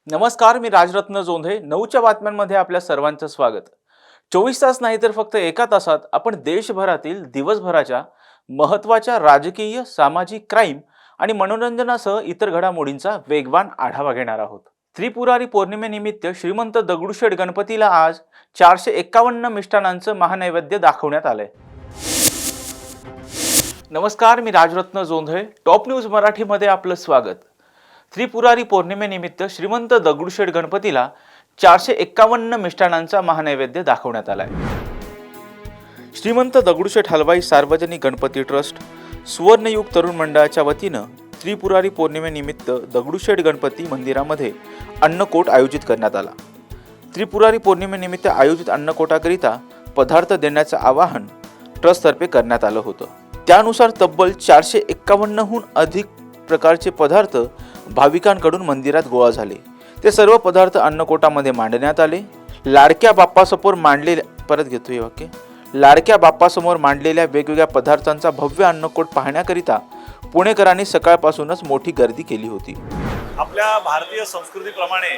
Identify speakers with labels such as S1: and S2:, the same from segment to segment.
S1: नमस्कार, मी राजरत्न जोंधे. 9च्या बातम्यांमध्ये आपल्या सर्वांचं स्वागत. 24 तास नाही तर फक्त एका तासात आपण देशभरातील दिवसभराच्या महत्त्वाच्या राजकीय, सामाजिक, क्राईम आणि मनोरंजनासह इतर घडामोडींचा वेगवान आढावा घेणार आहोत. त्रिपुरारी पौर्णिमेनिमित्त श्रीमंत दगडूशेठ गणपतीला आज 451 मिष्टानांचं महानैवेद्य दाखवण्यात आलंय. नमस्कार, मी राजरत्न जोंधे. टॉप न्यूज मराठीमध्ये आपलं स्वागत. त्रिपुरारी पौर्णिमेनिमित्त श्रीमंत दगडूशेठ गणपतीला 451 मिष्टानांचा महानैवेद्य दाखवण्यात आलाय. श्रीमंत दगडूशेठ हलवाई सार्वजनिक गणपती ट्रस्ट सुवर्णयुग तरुण मंडळाच्या वतीनं त्रिपुरारी पौर्णिमेनिमित्त दगडूशेठ गणपती मंदिरामध्ये अन्नकोट आयोजित करण्यात आला. त्रिपुरारी पौर्णिमेनिमित्त आयोजित अन्नकोटाकरिता पदार्थ देण्याचं आवाहन ट्रस्टतर्फे करण्यात आलं होतं. त्यानुसार तब्बल 451हून अधिक प्रकारचे पदार्थ भाविकांकडून मंदिरात गोळा झाले. ते सर्व पदार्थ अन्नकोटामध्ये मांडण्यात आले. लाडक्या बाप्पासमोर मांडलेल्या वेगवेगळ्या पदार्थांचा भव्य अन्नकोट पाहण्याकरिता पुणेकरांनी सकाळपासूनच मोठी गर्दी केली होती.
S2: आपल्या भारतीय संस्कृतीप्रमाणे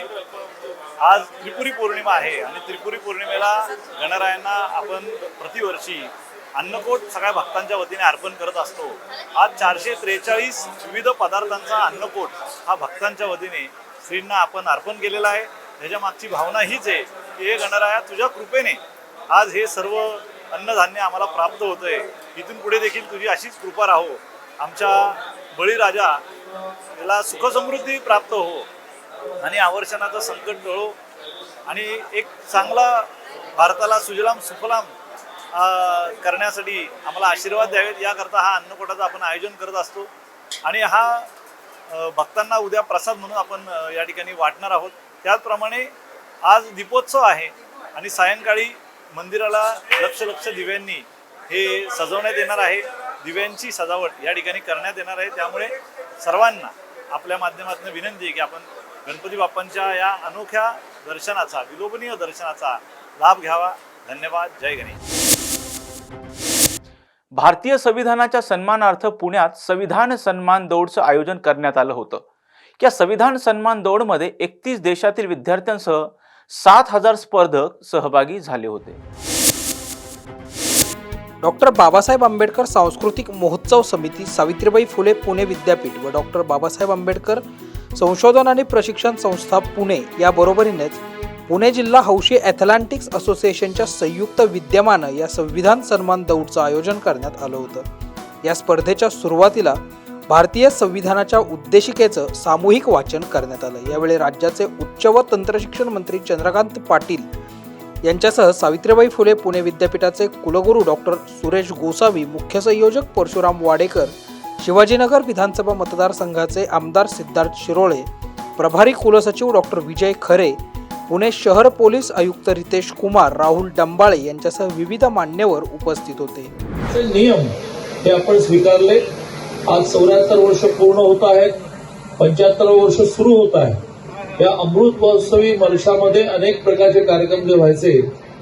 S2: आज त्रिपुरी पौर्णिमा आहे आणि त्रिपुरी पौर्णिमेला गणरायांना आपण प्रतिवर्षी अन्नकोट सगळ्या भक्तांच्या वतीने अर्पण करत असतो. आज 443 विविध पदार्थांचा अन्नकोट हा भक्तांच्या वतीने श्रींना आपण अर्पण केलेला आहे. ह्याच्या मागची भावना हीच आहे की हे गणराया तुझ्या कृपेने आज हे सर्व अन्नधान्य आम्हाला प्राप्त होतंय. इथून पुढे देखील तुझी अशीच कृपा राहो. आमच्या बळीराजा याला सुखसमृद्धी प्राप्त हो आणि आवर्षणाचं संकट टळो आणि एक चांगला भारताला सुजलाम सुफलाम करण्यासाठी आम्हाला आशीर्वाद द्यावेत याकरता हा अन्नकोटाचं आपण आयोजन करत असतो. आणि हा भक्तांना उद्या प्रसाद म्हणून आपण या ठिकाणी वाटणार आहोत. त्याचप्रमाणे आज दीपोत्सव आहे आणि सायंकाळी मंदिराला लक्ष दिव्यांनी हे सजवण्यात येणार आहे. दिव्यांची सजावट या ठिकाणी करण्यात येणार आहे. त्यामुळे सर्वांना आपल्या माध्यमातून विनंती आहे की आपण गणपती बाप्पांच्या या अनोख्या दर्शनाचा, विलोभनीय दर्शनाचा लाभ घ्यावा. धन्यवाद. जय गणेश.
S1: भारतीय संविधानाच्या सन्मानार्थ पुण्यात संविधान सन्मान दौडचं आयोजन करण्यात आलं होतं. या संविधान सन्मान दौडमध्ये 31 देशातील विद्यार्थ्यांसह 7,000 स्पर्धक सहभागी झाले होते.
S3: डॉक्टर बाबासाहेब आंबेडकर सांस्कृतिक महोत्सव समिती, सावित्रीबाई फुले पुणे विद्यापीठ व डॉक्टर बाबासाहेब आंबेडकर संशोधन आणि प्रशिक्षण संस्था पुणे या बरोबरीनेच पुणे जिल्हा हौशी ॲथलेटिक्स असोसिएशनच्या संयुक्त विद्यमानं या संविधान सन्मान दौडचं आयोजन करण्यात आलं होतं. या स्पर्धेच्या सुरुवातीला भारतीय संविधानाच्या उद्देशिकेचं सामूहिक वाचन करण्यात आलं. यावेळी राज्याचे उच्च व तंत्रशिक्षण मंत्री चंद्रकांत पाटील यांच्यासह सावित्रीबाई फुले पुणे विद्यापीठाचे कुलगुरू डॉक्टर सुरेश गोसावी, मुख्य संयोजक परशुराम वाडेकर, शिवाजीनगर विधानसभा मतदारसंघाचे आमदार सिद्धार्थ शिरोळे, प्रभारी कुलसचिव डॉक्टर विजय खरे, पुणे शहर पोलीस आयुक्त रितेश कुमार, राहुल डंबाळे यांच्यासह विविध मान्यवर उपस्थित होते.
S4: नियम हे आपण स्वीकारले. आज 74 वर्ष पूर्ण होत आहेत. 75 वर्ष सुरू होत आहे. या अमृत महोत्सवी वर्षामध्ये अनेक प्रकारचे कार्यक्रम जे व्हायचे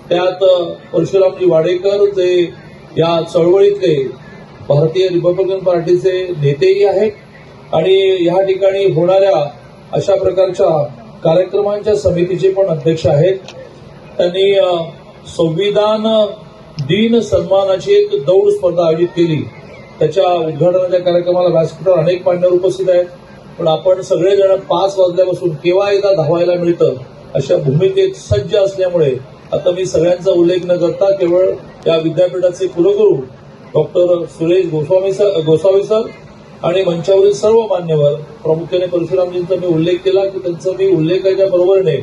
S4: त्यात परशुरामजी वाडेकर जे या चळवळीतले भारतीय रिपब्लिकन पार्टीचे नेतेही आहेत आणि या ठिकाणी होणाऱ्या अशा प्रकारच्या कार्यक्रमांच्या समितीचे पण अध्यक्ष आहेत. त्यांनी संविधान दिन सन्मानाची एक दौड स्पर्धा आयोजित केली. त्याच्या उद्घाटनाच्या कार्यक्रमाला व्यासपीठावर अनेक मान्यवर उपस्थित आहेत. पण आपण सगळेजण 5 वाजल्यापासून केव्हा एकदा धावायला मिळतं अशा भूमिकेत सज्ज असल्यामुळे आता मी सगळ्यांचा उल्लेख न करता केवळ या विद्यापीठाचे कुलगुरू डॉक्टर सुरेश गोसावी सर आणि मंचावरील सर्व मान्यवर, प्रामुख्याने परशुरामजींचा मी उल्लेख केला की त्यांचं मी उल्लेखाच्या बरोबरीने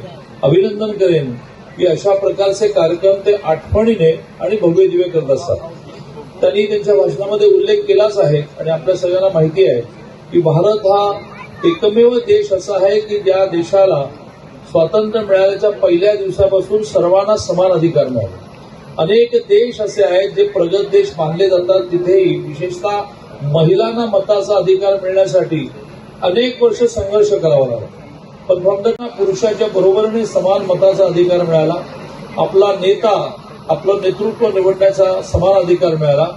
S4: अभिनंदन करेन की अशा प्रकारचे कार्यक्रम ते आठवणीने आणि भव्य दिव्य करत असतात. त्यांनी त्यांच्या भाषणामध्ये उल्लेख केलाच आहे आणि आपल्या सगळ्यांना माहिती आहे की भारत हा एकमेव देश असा आहे की ज्या देशाला स्वातंत्र्य मिळाल्याच्या पहिल्या दिवसापासून सर्वांना समान अधिकार मिळाले. अनेक देश असे आहेत जे प्रगत देश मानले जातात, तिथेही विशेषतः महिलांना मताचा अधिकार मिळण्यासाठी अनेक वर्ष संघर्ष करावा लागला. पण फक्त पुरुषाच्या बरोबरीने समान मताचा अधिकार मिळाला. आपला नेता, आपलं नेतृत्व निवडण्याचा समान अधिकार मिळाला.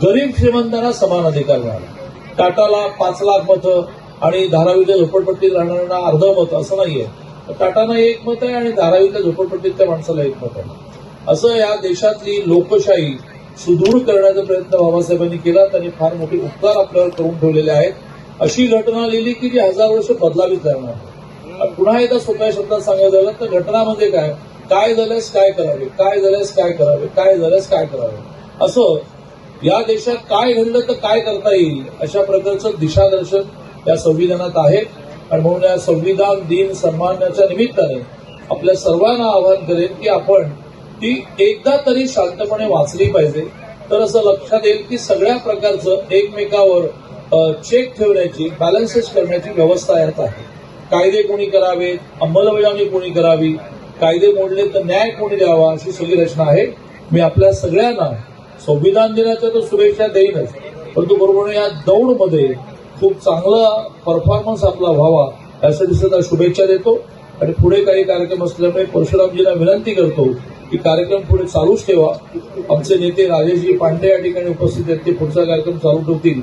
S4: गरीब श्रीमंतांना समान अधिकार मिळाला. टाटाला 5 लाख मतं आणि धारावीच्या झोपडपट्टीत राहणाऱ्यांना अर्ध मत असं नाहीये. टाटांना एक मत आहे आणि धारावीतल्या झोपडपट्टीतल्या माणसाला एक मत आहे. असं या देशातली लोकशाही सुदृढ करण्याचा प्रयत्न बाबासाहेबांनी केला. त्यांनी फार मोठे उपकार आपल्यावर करून ठेवलेले आहेत. अशी घटना लिहिली की जी 1000 वर्ष बदलावीच लागणार. पुन्हा एकदा सोप्या शब्दात सांगायचं झालं तर घटना म्हणजे काय झाल्यास काय करावे, काय झाल्यास काय करावे, काय झाल्यास काय करावे, असं या देशात काय घडलं तर काय करता येईल अशा प्रकारचं दिशादर्शन या संविधानात आहे. आणि म्हणून या संविधान दिन सन्मानाच्या निमित्ताने आपल्या सर्वांना आवाहन करेन की आपण ती एकदा तरी शांतपणे वाचली पाहिजे. तर असं लक्षात येईल की सगळ्या प्रकारचं एकमेकावर चेक ठेवण्याची, बॅलन्सेस करण्याची व्यवस्था यात आहे. कायदे कोणी करावेत, अंमलबजावणी कोणी करावी, कायदे मोडले तर न्याय कोणी द्यावा, अशी सगळी रचना आहे. मी आपल्या सगळ्यांना संविधान दिनाच्या तर शुभेच्छा देईनच, परंतु बरोबर या दौडमध्ये खूप चांगला परफॉर्मन्स आपला व्हावा यासाठी सुद्धा शुभेच्छा देतो. आणि पुढे काही कार्यक्रम असल्यामुळे परशुरामजींना विनंती करतो की कार्यक्रम पुढे चालूच ठेवा. आमचे नेते राजेशजी पांडे या ठिकाणी उपस्थित आहेत, ते पुढचा कार्यक्रम चालू ठेवतील.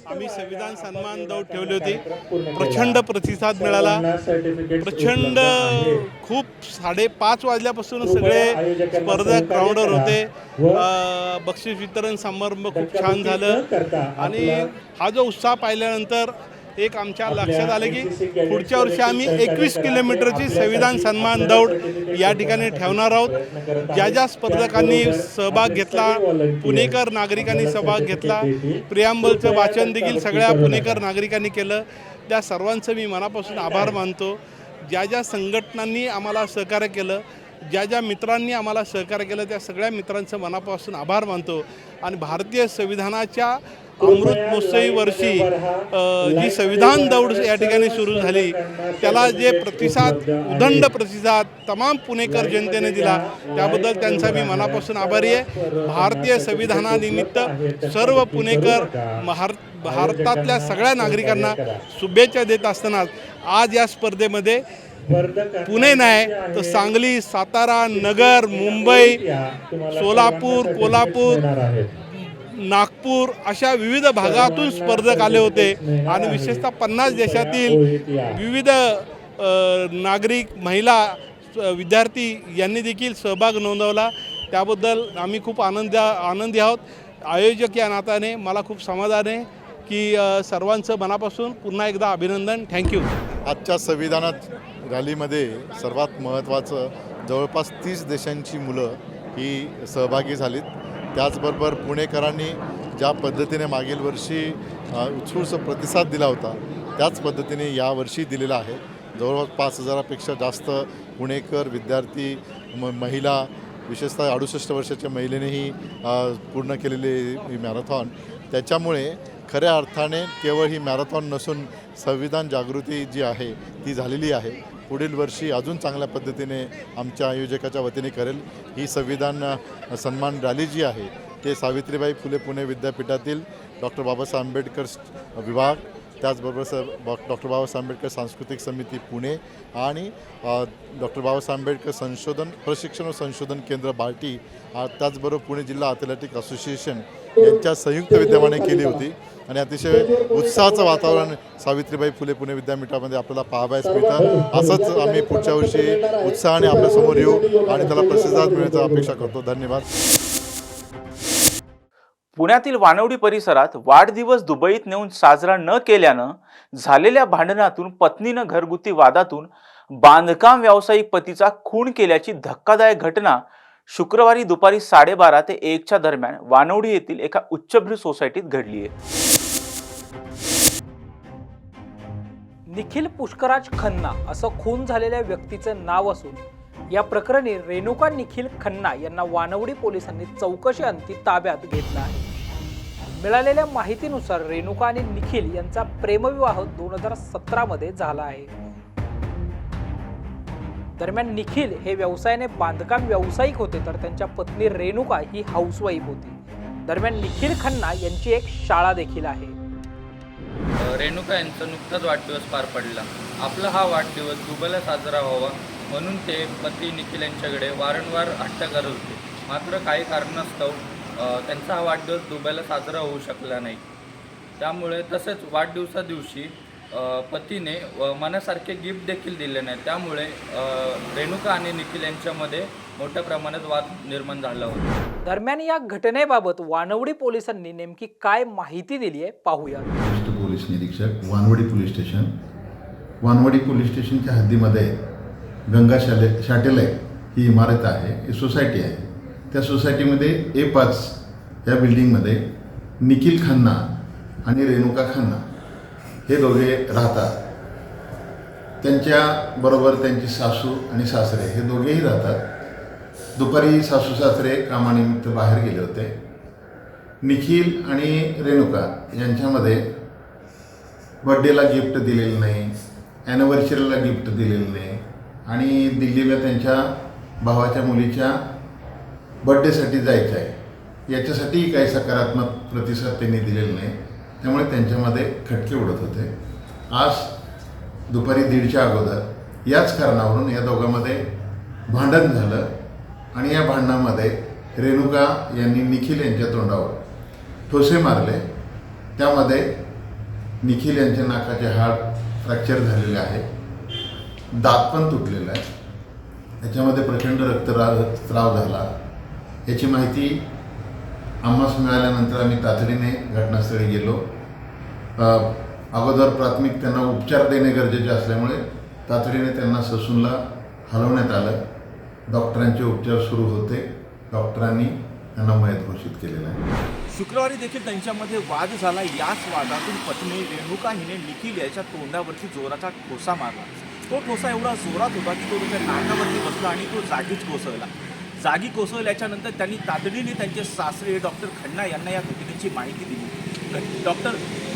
S5: आम्ही संविधान सन्मान दौड ठेवली होती. प्रचंड प्रतिसाद मिळाला. प्रचंड खूप 5:30 वाजल्यापासून सगळे स्पर्धक ग्राउंडवर होते. बक्षीस वितरण समारंभ खूप छान झालं. आणि हा जो उत्साह पाहिल्यानंतर एक आमच्या लक्षात आलं की पुढच्या वर्षी आम्ही 21 किलोमीटरची संविधान सन्मान दौड या ठिकाणी ठेवणार आहोत. ज्या ज्या स्पर्धकांनी सहभाग घेतला, पुणेकर नागरिकांनी सहभाग घेतला, प्रियांबलचं वाचन देखील सगळ्या पुणेकर नागरिकांनी केलं. त्या सर्वांचं मी मनापासून आभार मानतो. ज्या ज्या संघटनांनी आम्हाला सहकार्य केलं, ज्या ज्या मित्रांनी आम्हाला सहकार्य केलं, त्या सगळ्या मित्रांचं मनापासून आभार मानतो. आणि भारतीय संविधानाच्या अमृत महोत्सवी वर्षी जी संविधान दौड या ठिकाणी सुरू झाली, त्याला जे प्रतिसाद, उदंड प्रतिसाद तमाम पुणेकर जनतेने दिला, त्याबद्दल त्यांचा मी मनापासून आभारी आहे. भारतीय संविधानानिमित्त सर्व पुणेकर भारतातल्या सगळ्या नागरिकांना शुभेच्छा देत असताना आज या स्पर्धेमध्ये पुणे नाही तर सांगली, सातारा, नगर, मुंबई, सोलापूर, कोल्हापूर, नागपूर अशा विविध भागातून स्पर्धक आले होते. आणि विशेषतः 50 देशातील विविध नागरिक, महिला, विद्यार्थी यांनी देखील सहभाग नोंदवला. त्याबद्दल आम्ही खूप आनंदी आहोत. आयोजक या नात्याने मला खूप समाधान आहे की सर्वांचं मनापासून पुन्हा एकदा अभिनंदन. थँक्यू.
S6: आजच्या संविधानात रॅलीमध्ये सर्वात महत्त्वाचं जवळपास 30 देशांची मुलं ही सहभागी झालीत. त्याचबरोबर पुणेकरांनी ज्या पद्धतीने मागील वर्षी उत्स्फूर्त प्रतिसाद दिला होता, त्याच पद्धतीने यावर्षी दिलेला आहे. जवळपास 5000पेक्षा जास्त पुणेकर, विद्यार्थी, महिला, विशेषतः 68 वर्षाच्या महिलेनेही पूर्ण केलेली ही मॅरेथॉन. त्याच्यामुळे खऱ्या अर्थाने केवळ ही मॅरेथॉन नसून संविधान जागृती जी आहे ती झालेली आहे. पुढील वर्षी अजून चांगल्या पद्धतीने आमच्या आयोजकाच्या वतीने करेल. ही संविधान सन्मान रॅली जी आहे ते सावित्रीबाई फुले पुणे विद्यापीठातील डॉक्टर बाबासाहेब आंबेडकर विभाग, त्याचबरोबर डॉक्टर बाबासाहेब आंबेडकर सांस्कृतिक समिती पुणे आणि डॉक्टर बाबासाहेब आंबेडकर प्रशिक्षण व संशोधन केंद्र बार्टी, त्याचबरोबर पुणे जिल्हा ॲथलेटिक असोसिएशन यांच्या संयुक्त विद्यमाने केली होती. आणि अतिशय उत्साहाचं वातावरण सावित्रीबाई फुले पुणे विद्यापीठामध्ये आपल्याला पाहावयास मिळतं. असंच आम्ही पुढच्या वर्षी उत्साहाने आपल्यासमोर येऊ आणि त्याला प्रतिसाद मिळण्याची अपेक्षा करतो. धन्यवाद.
S1: पुण्यातील वानवडी परिसरात वाढदिवस दुबईत नेऊन साजरा न केल्यानं झालेल्या भांडणातून पत्नीनं घरगुती वादातून बांधकाम व्यावसायिक पतीचा खून केल्याची धक्कादायक घटना शुक्रवारी दुपारी 12:30 ते 1च्या दरम्यान वानवडी येथील एका उच्चभ्रू सोसायटीत घडली आहे.
S3: निखिल पुष्कराज खन्ना असं खून झालेल्या व्यक्तीचं नाव असून या प्रकरणी रेणुका निखिल खन्ना यांना वानवडी पोलिसांनी चौकशीअंती ताब्यात घेतलं आहे. मिळालेल्या माहितीनुसार रेणुका आणि निखिल यांचा प्रेमविवाह 2017 मध्ये झाला आहे. दरम्यान निखिल हे व्यवसायाने बांधकाम व्यावसायिक होते, तर त्यांच्या पत्नी रेणुका ही हाऊसवाईफ होती. दरम्यान निखिल खन्ना यांची एक शाळा देखील आहे.
S7: रेणुका यांचा नुकताच वाढदिवस पार पडला. आपला हा वाढदिवस दुबईला साजरा व्हावा म्हणून ते पती निखिल यांच्याकडे वारंवार हट्ट करत होते. मात्र काही कारणास्तव त्यांचा हा वाढदिवस दुबईला साजरा होऊ शकला नाही. त्यामुळे तसेच वाढदिवसा दिवशी पतीने मनासारखे गिफ्ट देखील दिले नाही. त्यामुळे रेणुका आणि निखिल यांच्यामध्ये मोठ्या प्रमाणात वाद निर्माण झाला होता.
S3: दरम्यान या घटनेबाबत वानवडी पोलिसांनी नेमकी काय माहिती दिली आहे पाहूया.
S8: वरिष्ठ पोलीस निरीक्षक Wanwadi police station. Wanwadi police स्टेशनच्या हद्दीमध्ये गंगा शाटेलय ही इमारत आहे, ही सोसायटी आहे. त्या सोसायटीमध्ये A5 या बिल्डिंगमध्ये निखिल खन्ना आणि रेणुका खन्ना हे दोघे राहतात. त्यांच्याबरोबर त्यांची सासू आणि सासरे हे दोघेही राहतात. दुपारी सासू सासरे कामानिमित्त बाहेर गेले होते. निखिल आणि रेणुका यांच्यामध्ये बड्डेला गिफ्ट दिलेलं नाही, ॲनिव्हर्सरीला गिफ्ट दिलेलं नाही आणि दिल्लीला त्यांच्या भावाच्या मुलीच्या बड्डेसाठी जायचं आहे याच्यासाठीही काही सकारात्मक प्रतिसाद त्यांनी दिलेला नाही. त्यामुळे त्यांच्यामध्ये खटके उडत होते. आज दुपारी 1:30च्या अगोदर याच कारणावरून या दोघांमध्ये भांडण झालं आणि या भांडणामध्ये रेणुका यांनी निखिल यांच्या तोंडावर ठोसे मारले. त्यामध्ये निखिल यांच्या नाकाचे हाड फ्रॅक्चर झालेले आहे, दात पण तुटलेला आहे. याच्यामध्ये प्रचंड रक्तस्राव झाला. याची माहिती आम्हास मिळाल्यानंतर आम्ही तातडीने घटनास्थळी गेलो. अगोदर प्राथमिक त्यांना उपचार देणे गरजेचे असल्यामुळे तातडीने त्यांना ससूनला हलवण्यात आलं. डॉक्टरांचे उपचार सुरू होते. डॉक्टरांनी त्यांना मयत घोषित केलेलं आहे.
S1: शुक्रवारी देखील त्यांच्यामध्ये वाद झाला. याच वादातून पत्नी रेणुका हिने निखिल याच्या तोंडावरती जोराचा ठोसा मारला. तो ठोसा एवढा जोरात होता की तो त्याच्या नाकावरती बसला आणि तो जागीच कोसळला. जागी कोसळल्याच्यानंतर त्यांनी तातडीने त्यांचे सासरे डॉक्टर खन्ना यांना या घटनेची माहिती दिली. डॉक्टर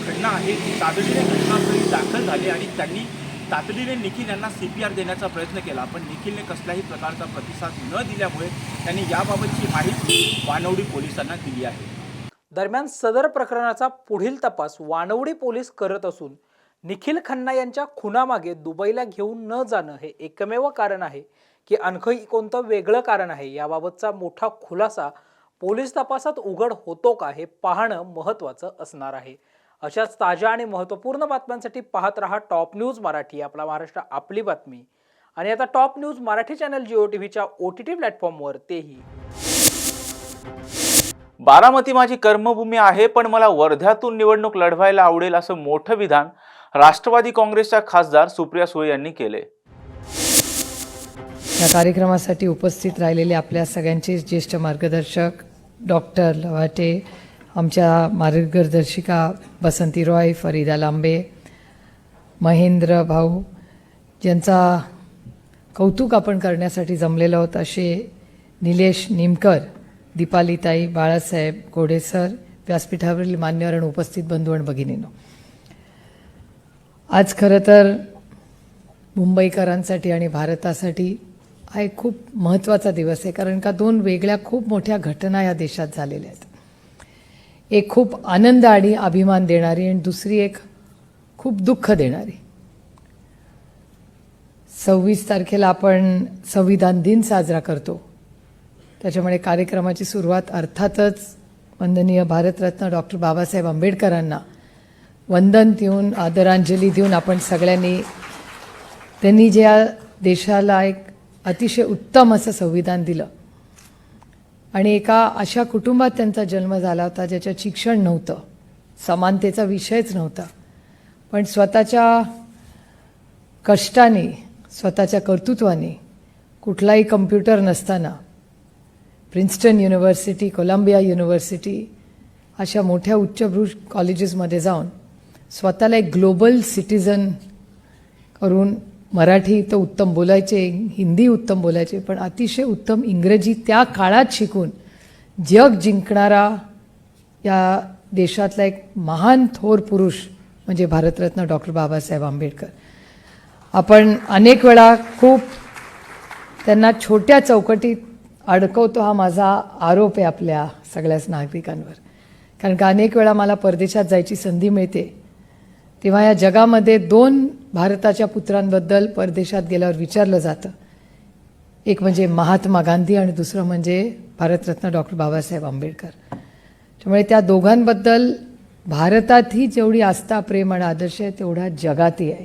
S1: खन्ना हे तातडीने घटनास्थळी दाखल झाले आणि त्यांनी तातडीने निखिल यांना CPR देण्याचा प्रयत्न केला. पण निखिलने कसल्याही प्रकारचा प्रतिसाद न दिल्यामुळे त्यांनी याबाबतची माहिती वानवडी पोलिसांना दिली आहे.
S3: दरम्यान सदर प्रकरणाचा पुढील तपास वानवडी पोलीस करत असून निखिल खन्ना यांच्या खुनामागे दुबईला घेऊन न जाणं हे एकमेव कारण आहे की आणखी कोणतं वेगळं कारण आहे, याबाबतचा मोठा खुलासा पोलीस तपासात उघड होतो का हे पाहणं महत्त्वाचं असणार आहे. अशाच ताज्या आणि महत्त्वपूर्ण बातम्यांसाठी पाहत रहा टॉप न्यूज मराठी. आपला महाराष्ट्र आपली बातमी. आणि आता top news Marathi channel Jio टीव्हीच्या OTT प्लॅटफॉर्मवर तेही.
S1: बारामती माझी कर्मभूमी आहे, पण मला वर्ध्यातून निवडणूक लढवायला आवडेल असं मोठं विधान राष्ट्रवादी काँग्रेसच्या खासदार सुप्रिया सुळे यांनी केले.
S9: या कार्यक्रमासाठी उपस्थित राहिलेले आपल्या ज्येष्ठ ज्येष्ठ मार्गदर्शक डॉक्टर लवाटे, आमच्या मार्गदर्शिका बसंती रॉय, फरीदा लांबे, महेंद्र भाऊ, ज्यांचा कौतुक आपण करण्यासाठी जमलेलं होतं असे निलेश निमकर, दीपालीताई, बाळासाहेब गोडेसर, व्यासपीठावरील मान्यवर आणि उपस्थित बंधू आणि भगिनींनो, आज खरं तर मुंबईकरांसाठी आणि भारतासाठी हा एक खूप महत्त्वाचा दिवस आहे. कारण का दोन वेगळ्या खूप मोठ्या घटना या देशात झालेल्या आहेत. एक खूप आनंद आणि अभिमान देणारी आणि दुसरी एक खूप दुःख देणारी. 26 तारखेला आपण संविधान दिन साजरा करतो. त्याच्यामुळे कार्यक्रमाची सुरुवात अर्थातच वंदनीय भारतरत्न डॉक्टर बाबासाहेब आंबेडकरांना वंदन देऊन, आदरांजली देऊन आपण सगळ्यांनी त्यांनी ज्या देशाला एक अतिशय उत्तम असं संविधान दिलं आणि एका अशा कुटुंबात त्यांचा जन्म झाला होता ज्याच्यात शिक्षण नव्हतं, समानतेचा विषयच नव्हता, पण स्वतःच्या कष्टाने, स्वतःच्या कर्तृत्वाने, कुठलाही कम्प्युटर नसताना प्रिन्स्टन युनिव्हर्सिटी, कोलंबिया युनिव्हर्सिटी अशा मोठ्या उच्चभ्रू कॉलेजेसमध्ये जाऊन स्वतःला एक ग्लोबल सिटिझन करून मराठी तर उत्तम बोलायचे, हिंदी उत्तम बोलायचे, पण अतिशय उत्तम इंग्रजी त्या काळात शिकून जग जिंकणारा या देशातला एक महान थोर पुरुष म्हणजे भारतरत्न डॉक्टर बाबासाहेब आंबेडकर. आपण अनेक वेळा खूप त्यांना छोट्या चौकटीत अडकवतो, हा माझा आरोप आहे आपल्या सगळ्याच नागरिकांवर. कारण का अनेक वेळा मला परदेशात जायची संधी मिळते तेव्हा या जगामध्ये 2 भारताच्या पुत्रांबद्दल परदेशात गेल्यावर विचारलं जातं. एक म्हणजे महात्मा गांधी आणि दुसरं म्हणजे भारतरत्न डॉक्टर बाबासाहेब आंबेडकर. त्यामुळे त्या दोघांबद्दल भारतातही जेवढी आस्था प्रेम आणि आदर्श आहे तेवढा जगातही आहे.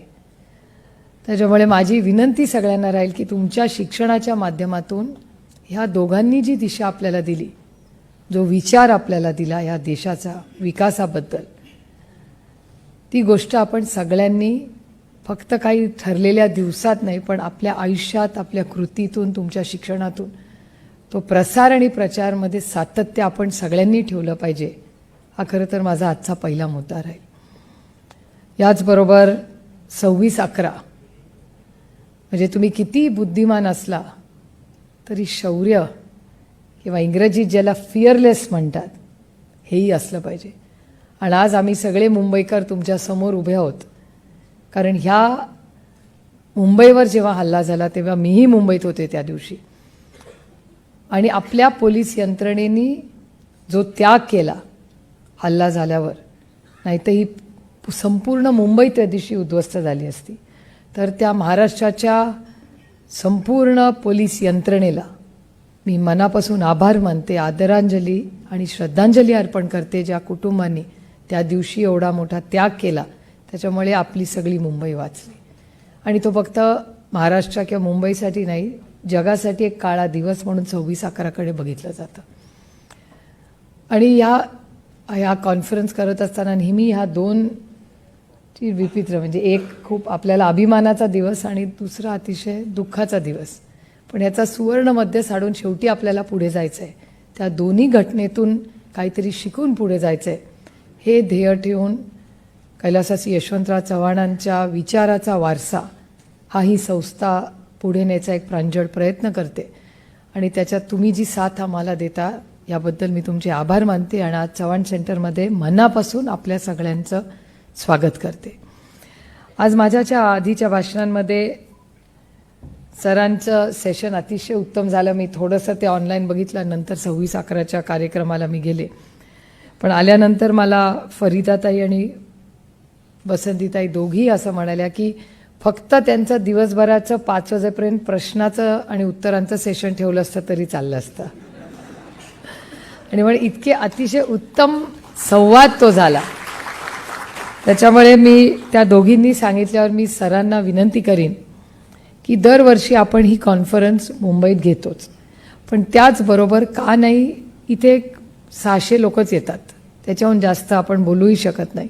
S9: त्याच्यामुळे माझी विनंती सगळ्यांना राहील की तुमच्या शिक्षणाच्या माध्यमातून ह्या दोघांनी जी दिशा आपल्याला दिली, जो विचार आपल्याला दिला या देशाचा विकासाबद्दल, ती गोष्ट आपण सगळ्यांनी फक्त काही ठरलेल्या दिवसात नाही पण आपल्या आयुष्यात, आपल्या कृतीतून, तुमच्या शिक्षणातून तो प्रसार आणि प्रचारमध्ये सातत्य आपण सगळ्यांनी ठेवलं पाहिजे. हा खरं तर माझा आजचा पहिला मुद्दा राहील. याचबरोबर 26/11 म्हणजे तुम्ही किती बुद्धिमान असला तरी शौर्य किंवा इंग्रजीत ज्याला फिअरलेस म्हणतात हेही असलं पाहिजे. आणि आज आम्ही सगळे मुंबईकर तुमच्या समोर उभे आहोत, कारण ह्या मुंबईवर जेव्हा हल्ला झाला तेव्हा मीही मुंबईत होते त्या दिवशी, आणि आपल्या पोलीस यंत्रणेने जो त्याग केला हल्ला झाल्यावर, नाहीतर ही संपूर्ण मुंबई त्या दिवशी उद्ध्वस्त झाली असती. तर त्या महाराष्ट्राच्या संपूर्ण पोलीस यंत्रणेला मी मनापासून आभार मानते, आदरांजली आणि श्रद्धांजली अर्पण करते, ज्या कुटुंबांनी त्या दिवशी एवढा मोठा त्याग केला. त्याच्यामुळे आपली सगळी मुंबई वाचली. आणि तो फक्त महाराष्ट्र किंवा मुंबईसाठी नाही, जगासाठी एक काळा दिवस म्हणून 26/11कडे बघितलं जातं. आणि ह्या कॉन्फरन्स करत असताना नेहमी ह्या दोन ची विचित्र, म्हणजे एक खूप आपल्याला अभिमानाचा दिवस आणि दुसरा अतिशय दुःखाचा दिवस, पण याचा सुवर्ण मध्य साधून शेवटी आपल्याला पुढे जायचं आहे. त्या दोन्ही घटनेतून काहीतरी शिकून पुढे जायचं आहे हे ध्येय ठेवून कैलासवासी यशवंतराव चव्हाणांच्या विचाराचा वारसा हा ही संस्था पुढे न्यायचा एक प्रांजळ प्रयत्न करते. आणि त्याच्यात तुम्ही जी साथ आम्हाला देता याबद्दल मी तुमचे आभार मानते. आणि आज चव्हाण सेंटरमध्ये मनापासून आपल्या सगळ्यांचं स्वागत करते. आज माझ्याच्या आधीच्या भाषणांमध्ये सरांचं सेशन अतिशय उत्तम झालं. मी थोडंसं ते ऑनलाईन बघितलं, नंतर 26/11च्या कार्यक्रमाला मी गेले. पण आल्यानंतर मला फरीदाताई आणि बसंतीताई दोघी असं म्हणाल्या की फक्त त्यांचं दिवसभराचं 5 वाजेपर्यंत प्रश्नाचं आणि उत्तरांचं सेशन ठेवलं असतं तरी चाललं असतं. आणि म्हणजे इतके अतिशय उत्तम संवाद तो झाला. त्याच्यामुळे मी त्या दोघींनी सांगितल्यावर मी सरांना विनंती करीन की दरवर्षी आपण ही कॉन्फरन्स मुंबईत घेतोच, पण त्याचबरोबर का नाही इथे 600 लोकच येतात, त्याच्याहून जास्त आपण बोलूही शकत नाही.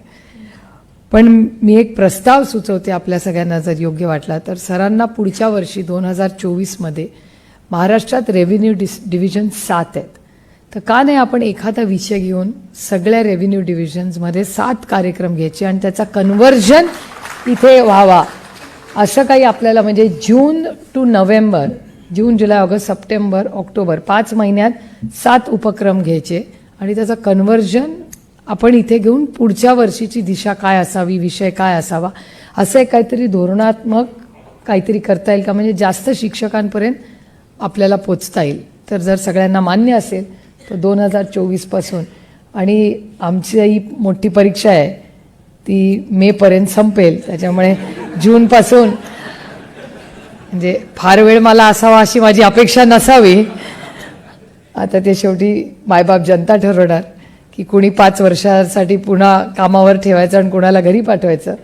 S9: पण मी एक प्रस्ताव सुचवते आपल्या सगळ्यांना, जर योग्य वाटला तर. सरांना पुढच्या वर्षी 2024मध्ये महाराष्ट्रात रेव्हेन्यू डिव्हिजन 7 आहेत, तर का नाही आपण एखादा विषय घेऊन सगळ्या रेव्हेन्यू डिव्हिजन्समध्ये 7 कार्यक्रम घ्यायचे आणि त्याचा कन्व्हर्जन इथे व्हावा. असं काही आपल्याला, म्हणजे जून टू नोव्हेंबर, जून जुलै ऑगस्ट सप्टेंबर ऑक्टोबर 5 महिन्यात 7 उपक्रम घ्यायचे आणि त्याचं कन्व्हर्जन आपण इथे घेऊन पुढच्या वर्षीची दिशा काय असावी, विषय काय असावा, असं एक काहीतरी धोरणात्मक काहीतरी करता येईल का, म्हणजे जास्त शिक्षकांपर्यंत आपल्याला पोचता येईल. तर जर सगळ्यांना मान्य असेल तर 2024पासून, आणि आमची ही मोठी परीक्षा आहे ती मेपर्यंत संपेल, त्याच्यामुळे जूनपासून म्हणजे फार वेळ मला असावा अशी माझी अपेक्षा नसावी. आता ते शेवटी मायबाप जनता ठरवणार की कुणी 5 वर्षासाठी पुन्हा कामावर ठेवायचं आणि कुणाला घरी पाठवायचं.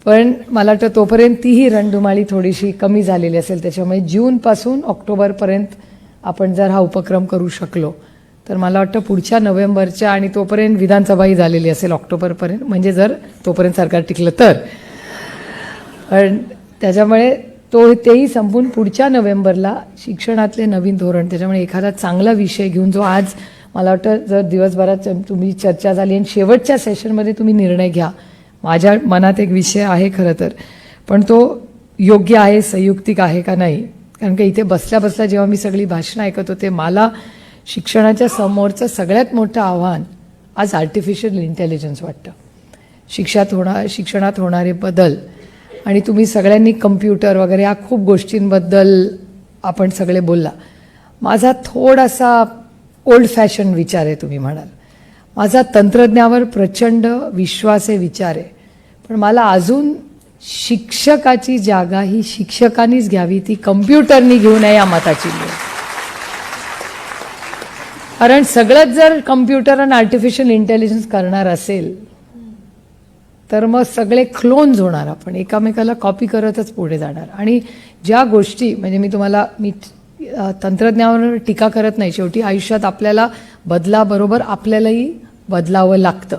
S9: पण मला वाटतं तोपर्यंत तीही रणधुमाळी थोडीशी कमी झालेली असेल. त्याच्यामुळे जूनपासून ऑक्टोबरपर्यंत आपण जर हा उपक्रम करू शकलो तर मला वाटतं पुढच्या नोव्हेंबरच्या, आणि तोपर्यंत विधानसभाही झालेली असेल ऑक्टोबरपर्यंत, म्हणजे जर तोपर्यंत सरकार टिकलं तर. पण त्याच्यामुळे तेही संपून पुढच्या नोव्हेंबरला शिक्षणातले नवीन धोरण, त्याच्यामुळे एखादा चांगला विषय घेऊन, जो आज मला वाटतं जर दिवसभरात तुम्ही चर्चा झाली आणि शेवटच्या सेशनमध्ये तुम्ही निर्णय घ्या. माझ्या मनात एक विषय आहे खरं तर, पण तो योग्य आहे, संयुक्तिक आहे का नाही. कारण की इथे बसल्या बसल्या जेव्हा मी सगळी भाषणं ऐकत होते, मला शिक्षणाच्या समोरचं सगळ्यात मोठं आव्हान आज आर्टिफिशियल इंटेलिजन्स वाटतं. शिक्षणात होणारे बदल, आणि तुम्ही सगळ्यांनी कम्प्युटर वगैरे या खूप गोष्टींबद्दल आपण सगळे बोलला. माझा थोडासा ओल्ड फॅशन विचार आहे तुम्ही म्हणाल, माझा तंत्रज्ञानावर प्रचंड विश्वास आहे, विचार आहे, पण मला अजून शिक्षकाची जागा ही शिक्षकांनीच घ्यावी, ती कम्प्युटरनी घेऊ नये या मताची मी. कारण सगळंच जर कम्प्युटर आणि आर्टिफिशियल इंटेलिजन्स करणार असेल तर मग सगळे क्लोन्स होणार, आपण एकामेकाला कॉपी करतच पुढे जाणार. आणि ज्या गोष्टी म्हणजे मी तंत्रज्ञानावर टीका करत नाही, शेवटी आयुष्यात आपल्याला बदलाबरोबर आपल्यालाही बदलावं लागतं.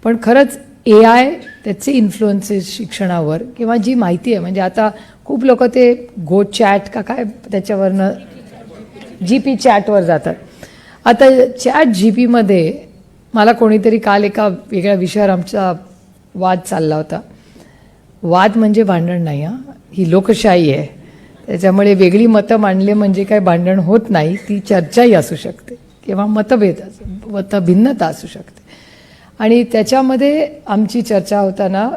S9: पण खरंच AI त्याचे इन्फ्लुएन्सेस शिक्षणावर किंवा जी माहिती आहे, म्हणजे आता खूप लोक ते गो चॅट का काय त्याच्यावरनं GP चॅटवर जातात. आता ChatGPTमध्ये मला कोणीतरी काल एका वेगळ्या विषयावर आमचा वाद चालला होता. वाद म्हणजे भांडण नाही, ही लोकशाही आहे, त्याच्यामुळे वेगळी मतं मांडले म्हणजे काय भांडण होत नाही, ती चर्चाही असू शकते किंवा मतभिन्नता असू शकते. आणि त्याच्यामध्ये आमची चर्चा होताना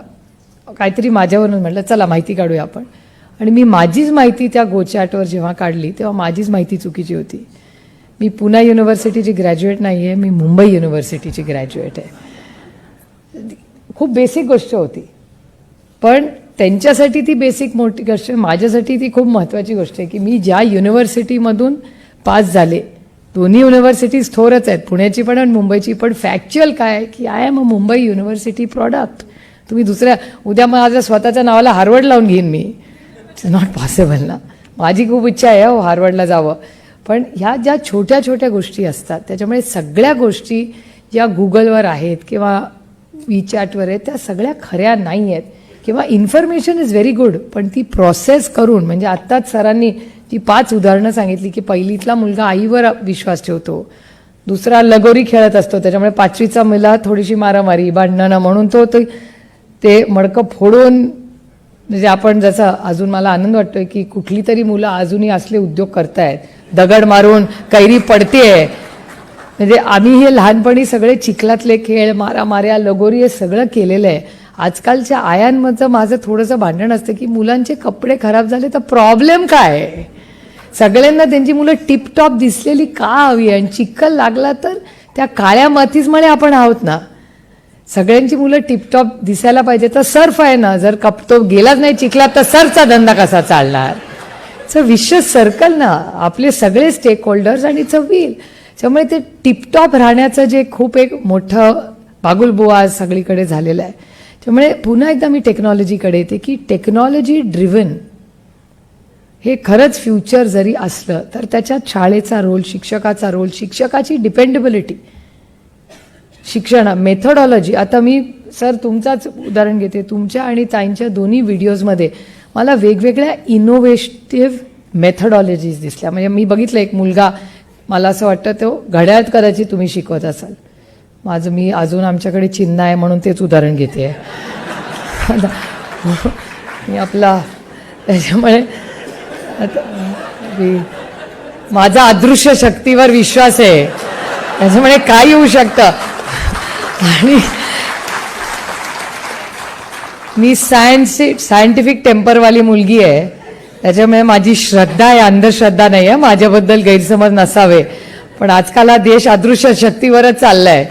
S9: काहीतरी माझ्यावरून म्हटलं चला माहिती काढूया आपण, आणि मी माझीच माहिती त्या गोचॅटवर जेव्हा काढली तेव्हा माझीच माहिती चुकीची होती. मी पुणे युनिव्हर्सिटीची ग्रॅज्युएट नाही आहे, मी मुंबई युनिव्हर्सिटीची ग्रॅज्युएट आहे. खूप बेसिक गोष्ट होती, पण त्यांच्यासाठी ती बेसिक मोठी गोष्ट आहे, माझ्यासाठी ती खूप महत्त्वाची गोष्ट आहे की मी ज्या युनिव्हर्सिटीमधून पास झाले, दोन्ही युनिव्हर्सिटीज थोरच आहेत, पुण्याची पण आणि मुंबईची पण. फॅक्च्युअल काय आहे की I am a Mumbai university product. तुम्ही दुसऱ्या उद्या माझ्या स्वतःच्या नावाला हार्वर्ड लावून घेईन मी, इट्स नॉट पॉसिबल ना. माझी खूप इच्छा आहे हार्वर्डला जावं, पण ह्या ज्या छोट्या छोट्या गोष्टी असतात त्याच्यामुळे सगळ्या गोष्टी ज्या गुगलवर आहेत किंवा WeChatवर आहेत त्या सगळ्या खऱ्या नाही आहेत. किंवा इन्फॉर्मेशन इज व्हेरी गुड, पण ती प्रोसेस करून, म्हणजे आत्ताच सरांनी ती 5 उदाहरणं सांगितली की पहिलीतला मुलगा आईवर विश्वास ठेवतो, दुसरा लगोरी खेळत असतो त्याच्यामुळे 5वीचा मुलगा थोडीशी मारामारी भांडणं म्हणून तो ते मडकं फोडून, म्हणजे आपण जसं अजून मला आनंद वाटतोय की कुठली तरी मुलं अजूनही असले उद्योग करतायत, दगड मारून कैरी पडतेय. म्हणजे आम्ही हे लहानपणी सगळे चिखलातले खेळ, मारामाऱ्या, लगोरी हे सगळं केलेलं आहे. आजकालच्या आयांमध्ये माझं थोडंसं भांडण असतं की मुलांचे कपडे खराब झाले तर प्रॉब्लेम काय आहे. सगळ्यांना त्यांची मुलं टिपटॉप दिसलेली का हवी, आणि चिखल लागला तर त्या काळ्या मातीचमुळे आपण आहोत ना. सगळ्यांची मुलं टिपटॉप दिसायला पाहिजे तर सर्फ आहे ना, जर तो गेलाच नाही चिखलात तर सर्फचा धंदा कसा चालणार. इट्स अ विशियस सर्कल ना, आपले सगळे स्टेक होल्डर्स आणि इट्स अ व्हील. त्यामुळे ते टिपटॉप राहण्याचं जे खूप एक मोठं बागुलबुवा आज सगळीकडे झालेलं आहे. त्यामुळे पुन्हा एकदा मी टेक्नॉलॉजीकडे येते की टेक्नॉलॉजी ड्रिव्हन हे खरंच फ्युचर जरी असलं तर त्याच्यात शाळेचा रोल, शिक्षकाचा रोल, शिक्षकाची डिपेंडेबिलिटी, शिक्षण मेथडॉलॉजी. आता मी सर तुमचाच उदाहरण घेते, तुमच्या आणि ताईंच्या दोन्ही व्हिडिओजमध्ये मला वेगवेगळ्या इनोव्हेटिव्ह मेथडॉलॉजीज दिसल्या. म्हणजे मी बघितलं एक मुलगा, मला असं वाटतं तो घड्याळ कदाचित तुम्ही शिकवत असाल, मी अजून आमच्याकडे चिन्ह आहे म्हणून तेच उदाहरण घेते आहे मी आपला. त्याच्यामुळे माझा अदृश्य शक्तीवर विश्वास आहे, त्याच्यामुळे काही होऊ शकतं. आणि मी सायंटिफिक टेम्परवाली मुलगी आहे, त्याच्यामुळे माझी श्रद्धा आहे, अंधश्रद्धा नाही आहे. माझ्याबद्दल गैरसमज नसावे, पण आजकाल हा देश अदृश्य शक्तीवरच चाललाय.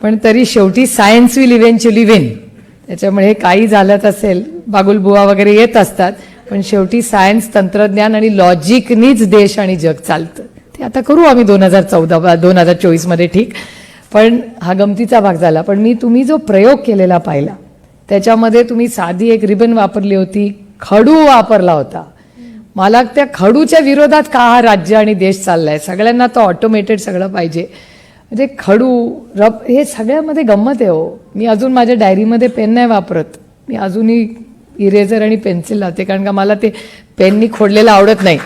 S9: पण तरी शेवटी सायन्स विल इव्हेंच्युअली विन. त्याच्यामुळे काही झालं असेल, बागुलबुवा वगैरे येत असतात, पण शेवटी सायन्स, तंत्रज्ञान आणि लॉजिकनीच देश आणि जग चालतं. ते आता करू आम्ही 2024मध्ये, ठीक. पण हा गमतीचा भाग झाला. पण तुम्ही जो प्रयोग केलेला पाहिला त्याच्यामध्ये तुम्ही साधी एक रिबन वापरली होती, खडू वापरला होता. मला त्या खडूच्या विरोधात का हा राज्य आणि देश चाललाय. सगळ्यांना तो ऑटोमेटेड सगळं पाहिजे, म्हणजे खडू हे सगळ्यामध्ये गंमत आहे हो. मी अजून माझ्या डायरीमध्ये पेन नाही वापरत, मी अजूनही इरेझर आणि पेन्सिल लावते, कारण का मला ते पेननी खोडलेलं आवडत नाही,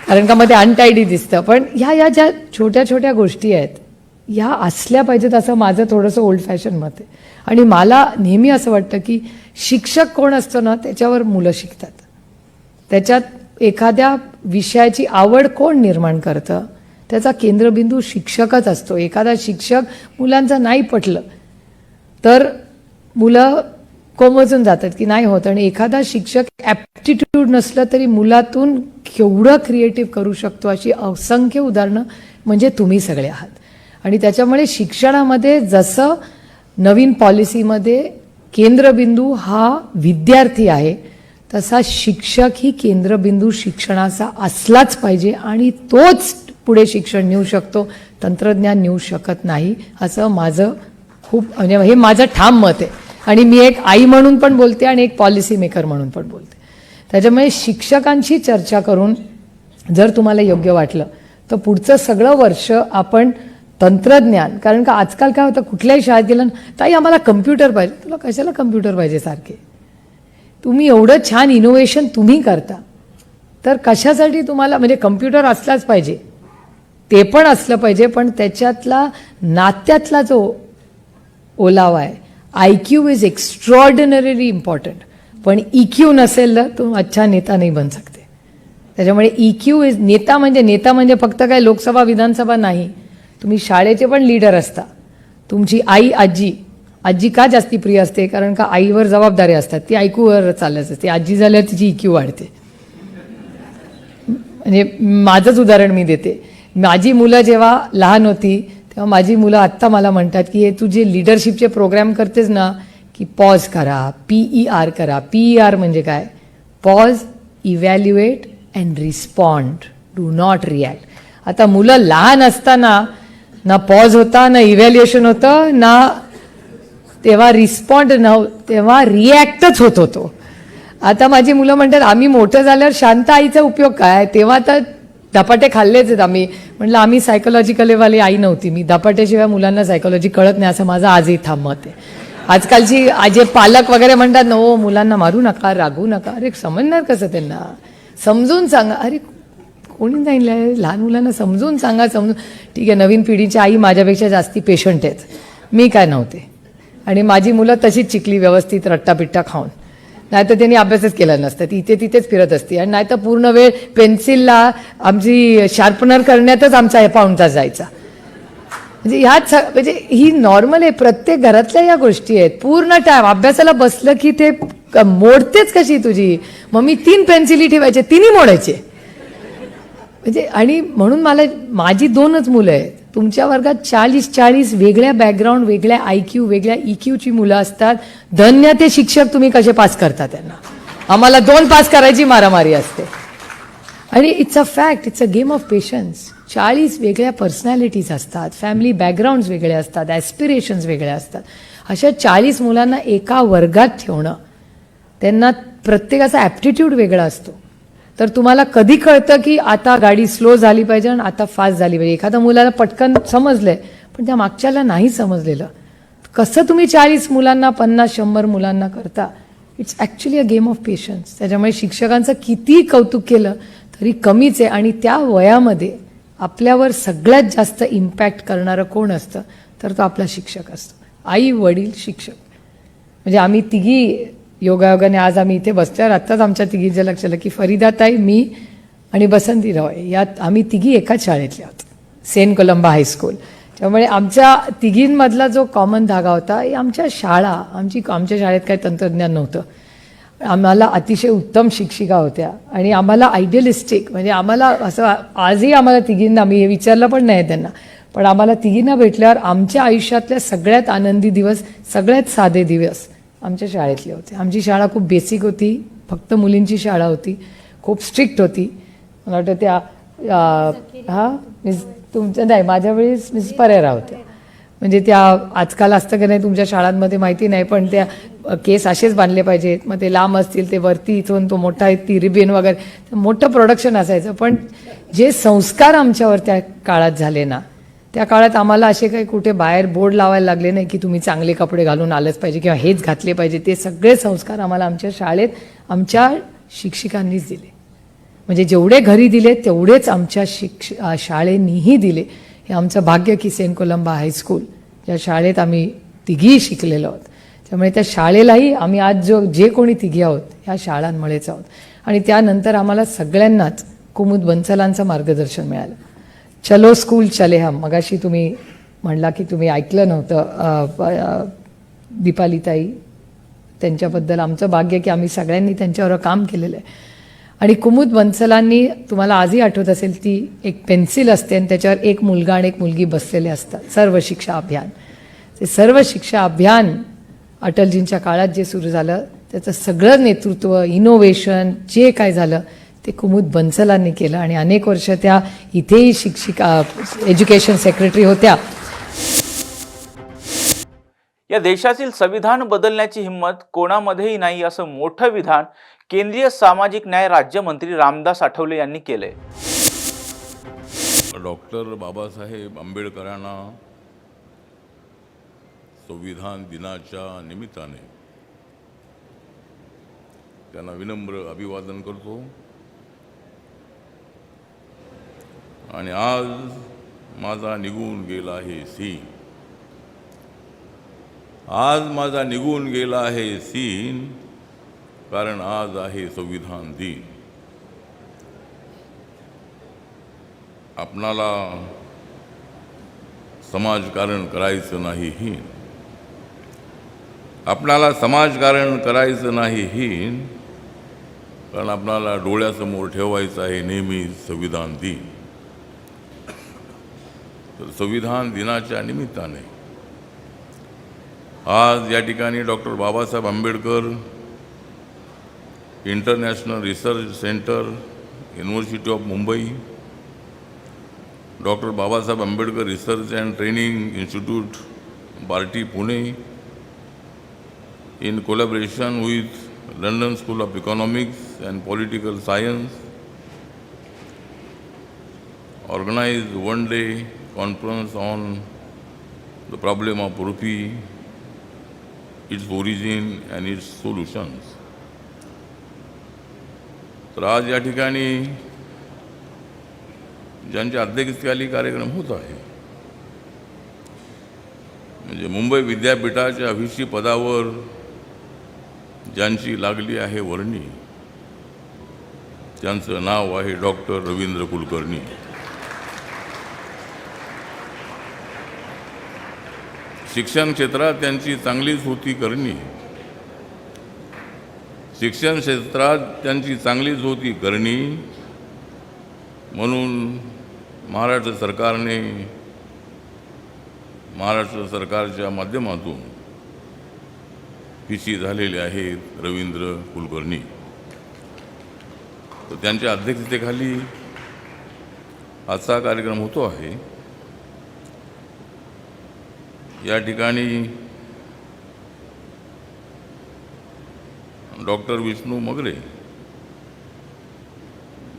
S9: कारण का मग ते अनटायडी दिसतं. पण ह्या ज्या छोट्या छोट्या गोष्टी आहेत ह्या असल्या पाहिजेत, असं माझं थोडंसं ओल्ड फॅशन मत आहे. आणि मला नेहमी असं वाटतं की शिक्षक कोण असतो ना त्याच्यावर मुलं शिकतात. त्याच्यात एखाद्या विषयाची आवड कोण निर्माण करतं त्याचा केंद्रबिंदू शिक्षकच असतो. एखादा शिक्षक मुलांचं नाही पटलं तर मुलं कोमजून जातात की नाही होत. आणि एखादा शिक्षक ॲप्टिट्यूड नसलं तरी मुलातून केवढं क्रिएटिव्ह करू शकतो अशी असंख्य उदाहरणं म्हणजे तुम्ही सगळे आहात. आणि त्याच्यामुळे शिक्षणामध्ये जसं नवीन पॉलिसीमध्ये केंद्रबिंदू हा विद्यार्थी आहे तसा शिक्षक ही केंद्रबिंदू शिक्षणाचा असलाच पाहिजे. आणि तोच पुढे शिक्षण नेऊ शकतो, तंत्रज्ञान नेऊ शकत नाही, असं माझं खूप म्हणजे हे माझं ठाम मत आहे आणि मी एक आई म्हणून पण बोलते आणि एक पॉलिसी मेकर म्हणून पण बोलते. त्याच्यामुळे शिक्षकांशी चर्चा करून जर तुम्हाला योग्य वाटलं तर पुढचं सगळं वर्ष आपण तंत्रज्ञान, कारण का आजकाल काय होतं कुठल्याही शाळेत गेलं ताई आम्हाला कम्प्युटर पाहिजे, तुला कशाला कम्प्युटर पाहिजे सारखे, तुम्ही एवढं छान इनोव्हेशन तुम्ही करता तर कशासाठी तुम्हाला, म्हणजे कम्प्युटर असलाच पाहिजे ते पण असलं पाहिजे, पण त्याच्यातला नात्यातला जो ओलावा आहे, IQ इज एक्स्ट्रॉर्डिनरीली इम्पॉर्टंट, पण EQ नसेल तर तुम अच्छा नेता नाही बन सकते. त्याच्यामुळे EQ इज नेता म्हणजे फक्त काय लोकसभा विधानसभा नाही, तुम्ही शाळेचे पण लीडर असता. तुमची आई आजी का जास्ती प्रिय असते, कारण का आईवर जबाबदारी असतात, ती ऐकूवर चालत असते. आजी झाल्यावर तिची EQ वाढते. म्हणजे माझंच उदाहरण मी देते, माझी मुलं जेव्हा लहान होती तेव्हा माझी मुलं आत्ता मला म्हणतात की हे तू जे लिडरशिपचे प्रोग्राम करतेस ना की पॉज करा, PER करा. PER म्हणजे काय, pause, evaluate and respond, do not react. आता मुलं लहान असताना ना पॉज होता, ना इव्हॅल्युएशन होतं, ना तेव्हा रिस्पॉन्ड तेव्हा रिॲक्टच होत होतो. आता माझी मुलं म्हणतात आम्ही मोठं झाल्यावर शांत आईचा उपयोग काय, तेव्हा तर धपाटे खाल्लेच आहेत आम्ही. म्हटलं आम्ही सायकोलॉजिकलवाली आई नव्हती, मी धपाट्याशिवाय मुलांना सायकोलॉजी कळत नाही असं माझं आजही ठाम मत आहे. आजकालची जे पालक वगैरे म्हणतात ना हो मुलांना मारू नका, रागवू नका, अरे समजणार कसं, त्यांना समजून सांगा. अरे कोणी नाही, लहान मुलांना समजून सांगा, समजून. ठीक आहे, नवीन पिढीच्या आई माझ्यापेक्षा जास्ती पेशंट आहेत, मी काय नव्हते, आणि माझी मुलं तशीच शिकली व्यवस्थित रट्टापिट्टा खाऊन. नाही तर त्यांनी अभ्यासच केला नसतं, ती इथे तिथेच फिरत असती, आणि नाही तर पूर्ण वेळ पेन्सिलला आमची शार्पनर करण्यातच आमचा हे पाऊण तास जायचा. म्हणजे ह्याच म्हणजे ही नॉर्मल आहे, प्रत्येक घरातल्या या गोष्टी आहेत. पूर्ण टाइम अभ्यासाला बसलं की ते मोडतेच कशी तुझी, मग मी 3 पेन्सिली ठेवायचे, 3ही मोडायचे. म्हणजे आणि म्हणून माझी 2च मुलं आहेत, तुमच्या वर्गात 40 वेगळ्या बॅकग्राऊंड, वेगळ्या IQ, वेगळ्या EQची मुलं असतात. धन्य ते शिक्षक तुम्ही कसे पास करता त्यांना. आम्हाला 2 पास करायची मारामारी असते. आणि it's a fact, it's a game of patience. 40 वेगळ्या पर्सनॅलिटीज असतात, फॅमिली बॅकग्राऊंड्स वेगळे असतात, ॲस्पिरेशन्स वेगळे असतात. अशा 40 मुलांना एका वर्गात ठेवणं, त्यांना प्रत्येकाचा ॲप्टिट्यूड वेगळा असतो. तर तुम्हाला कधी कळतं की आता गाडी स्लो झाली पाहिजे आणि आता फास्ट झाली पाहिजे. एखाद्या मुलाला पटकन समजलंय पण त्या मागच्याला नाही समजलेलं, कसं तुम्ही 40 मुलांना 50-100 मुलांना करता. It's actually a game of patience. त्याच्यामुळे शिक्षकांचं कितीही कौतुक केलं तरी कमीच आहे. आणि त्या वयामध्ये आपल्यावर सगळ्यात जास्त इम्पॅक्ट करणारं कोण असतं तर तो आपला शिक्षक असतो. आई, वडील, शिक्षक. म्हणजे आम्ही तिघी योगायोगाने आज आम्ही इथे बसल्यावर आत्ताच आमच्या तिघीचं लक्ष आलं की फरीदाताई, मी आणि बसंती रॉय यात आम्ही तिघी एकाच शाळेतल्या आहोत, सेंट कोलंबा हायस्कूल. त्यामुळे आमच्या तिघींमधला जो कॉमन धागा होता ही आमच्या शाळा. आमच्या शाळेत काही तंत्रज्ञान नव्हतं, आम्हाला अतिशय उत्तम शिक्षिका होत्या आणि आम्हाला आयडियलिस्टिक, म्हणजे आम्हाला असं आजही आम्हाला तिघींना, आम्ही हे विचारलं पण नाही त्यांना, पण आम्हाला तिघींना भेटल्यावर आमच्या आयुष्यातल्या सगळ्यात आनंदी दिवस, सगळ्यात साधे दिवस आमच्या शाळेतले होते. आमची शाळा खूप बेसिक होती, फक्त मुलींची शाळा होती, खूप स्ट्रिक्ट होती. मला वाटतं त्या तुमच्या नाही, माझ्या वेळेस मिस परेरा होत्या. म्हणजे त्या आजकाल असतं की नाही तुमच्या शाळांमध्ये माहिती नाही, पण त्या केस असेच बांधले पाहिजेत, मग ते लांब असतील, ते वरती इथून तो मोठा ती रिबीन वगैरे, मोठं प्रोडक्शन असायचं. पण जे संस्कार आमच्यावर त्या काळात झाले ना, त्या काळात आम्हाला असे काही कुठे बाहेर बोर्ड लावायला लागले नाही की तुम्ही चांगले कपडे घालून आलंच पाहिजे किंवा हेच घातले पाहिजे. ते सगळे संस्कार आम्हाला आमच्या शाळेत आमच्या शिक्षिकांनीच दिले. म्हणजे जेवढे घरी दिले तेवढेच आमच्या शाळेनीही दिले. हे आमचं भाग्य की सेंट कोलंबा हायस्कूल ज्या शाळेत आम्ही तिघी शिकलेलो आहोत. त्यामुळे त्या शाळेलाही आम्ही आज जे कोणी तिघी आहोत ह्या शाळांमुळेच आहोत. आणि त्यानंतर आम्हाला सगळ्यांनाच कुमुद बन्सलांचं मार्गदर्शन मिळालं. चलो स्कूल चले हम, मगाशी तुम्ही म्हणला की तुम्ही ऐकलं नव्हतं, दीपालीताई, त्यांच्याबद्दल आमचं भाग्य की आम्ही सगळ्यांनी त्यांच्यावर काम केलेलं आहे. आणि कुमुद बन्सलांनी, तुम्हाला आजही आठवत असेल, ती एक पेन्सिल असते आणि त्याच्यावर एक मुलगा आणि एक मुलगी बसलेले असतात. सर्व शिक्षा अभियान. ते सर्व शिक्षा अभियान अटलजींच्या काळात जे सुरू झालं त्याचं सगळं नेतृत्व, इनोव्हेशन जे काय झालं ते कुमुद बन्सलांनी केलं. आणि अनेक वर्ष त्या इथेही शिक्षिका, एज्युकेशन सेक्रेटरी होत्या.
S1: या देशातील संविधान बदलण्याची हिंमत कोणामध्येही नाही असं मोठं विधान केंद्रीय सामाजिक न्याय राज्यमंत्री रामदास आठवले यांनी केलंय।
S10: डॉक्टर बाबासाहेब आंबेडकरांना संविधान दिनाच्या निमित्ताने त्यांना विनम्र अभिवादन करतो आणि आज माझा निघून गेला आहे सीन, आज माझा निघून गेला आहे सीन, कारण आज आहे संविधान दिन। आपणाला समाजकारण करायचं नाही हीन, आपणाला समाजकारण करायचं नाही हीन, कारण आपणाला डोळ्यासमोर ठेवायचं आहे नेहमी संविधान दिन। तर संविधान दिनाच्या निमित्ताने आज या ठिकाणी doctor Babasaheb Ambedkar international research centre, university of Mumbai, doctor Babasaheb Ambedkar research and training institute, BARTI, Pune, in collaboration with London School of Economics and Political Science, organized one-day conference on the problem of rupee, its origin and its solutions. तर आज या ठिकाणी ज्यांच्या अध्यक्षतेखाली कार्यक्रम होत आहे, म्हणजे मुंबई विद्यापीठाच्या व्हीसी पदावर ज्यांची लागली आहे वर्णी, त्यांचं नाव आहे डॉक्टर रवींद्र कुलकर्णी। शिक्षण क्षेत्रात त्यांची चांगलीच होती करणी, शिक्षण क्षेत्रात त्यांची चांगलीच होती करणी, म्हणून महाराष्ट्र सरकारच्या माध्यमातून व्हीसी झालेले आहेत रवींद्र कुलकर्णी। तर त्यांच्या अध्यक्षतेखाली आजचा कार्यक्रम होतो आहे। या ठिकाणी डॉक्टर विष्णू मगरे,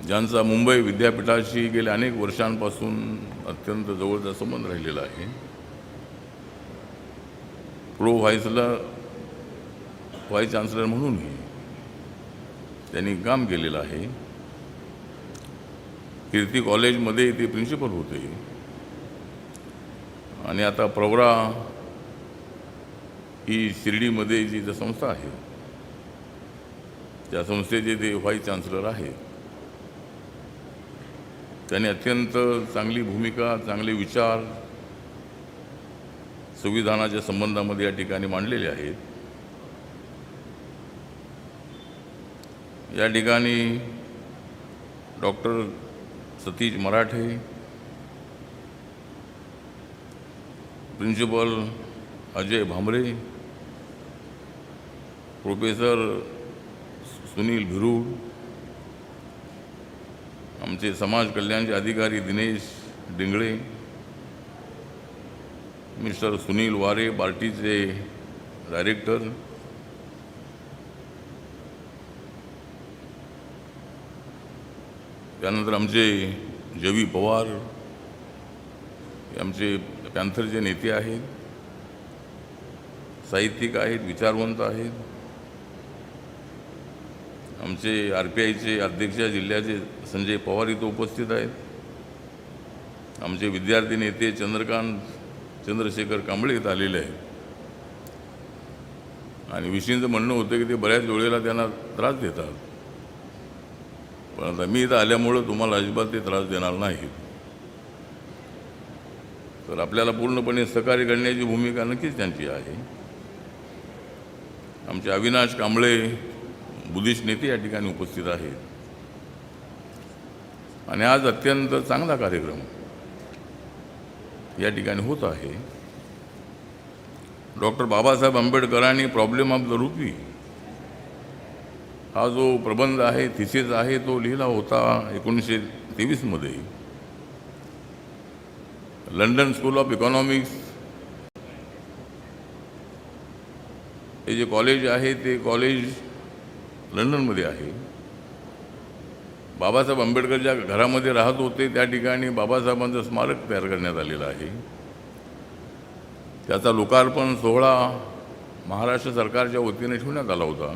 S10: ज्यांचा मुंबई विद्यापीठाशी गेल्या अनेक वर्षांपासून अत्यंत जवळचा संबंध राहिलेला आहे, प्रो व्हाईस चान्सलर म्हणूनही त्यांनी काम केलेलं आहे। कीर्ती कॉलेजमध्ये ते प्रिन्सिपल होते आणि आता प्रवरा ही शिर्डीमध्ये जी संस्था आहे त्या संस्थेचे ते व्हाईस चान्सलर आहेत। त्यांनी अत्यंत चांगली भूमिका, चांगले विचार संविधानाच्या संबंधामध्ये या ठिकाणी मांडलेले आहेत। या ठिकाणी डॉक्टर सतीश मराठे, प्रिन्सिपल अजय भामरे, प्रोफेसर सुनील भिरूड, आमचे समाज कल्याणचे अधिकारी दिनेश डिंगळे, मिस्टर सुनील वारे, बार्टीचे डायरेक्टर, त्यानंतर आमचे जवी पवार, आमचे पॅन्थरचे नेते आहेत, साहित्यिक आहेत, विचारवंत आहेत, आमचे RPIचे अध्यक्ष जिल्ह्याचे संजय पवार इथं उपस्थित आहेत, आमचे विद्यार्थी नेते चंद्रशेखर कांबळे इथं आलेले आहेत। आणि विषयींचं म्हणणं होतं की ते बऱ्याच वेळेला त्यांना त्रास देतात, पण आता मी इथं आल्यामुळं तुम्हाला अजिबात ते त्रास देणार नाही। तर आपल्याला पूर्णपणे सहकार्य करण्याची भूमिका नक्कीच त्यांची आहे। आमचे अविनाश कांबळे बुद्धिस्ट नेते या ठिकाणी उपस्थित आहेत आणि आज अत्यंत चांगला कार्यक्रम या ठिकाणी होत आहे। डॉक्टर बाबासाहेब आंबेडकरांनी प्रॉब्लेम ऑफ द रुपी हा जो प्रबंध आहे, थिसिस आहे, तो लिहिला होता 1923 मध्ये लंडन स्कूल ऑफ इकॉनॉमिक्स हे जे कॉलेज आहे ते कॉलेज लंडनमध्ये आहे. बाबासाहेब आंबेडकर ज्या घरामध्ये राहत होते त्या ठिकाणी बाबासाहेबांचं स्मारक तयार करण्यात आलेलं आहे. त्याचा लोकार्पण सोहळा महाराष्ट्र सरकारच्या वतीने ठेवण्यात आला होता.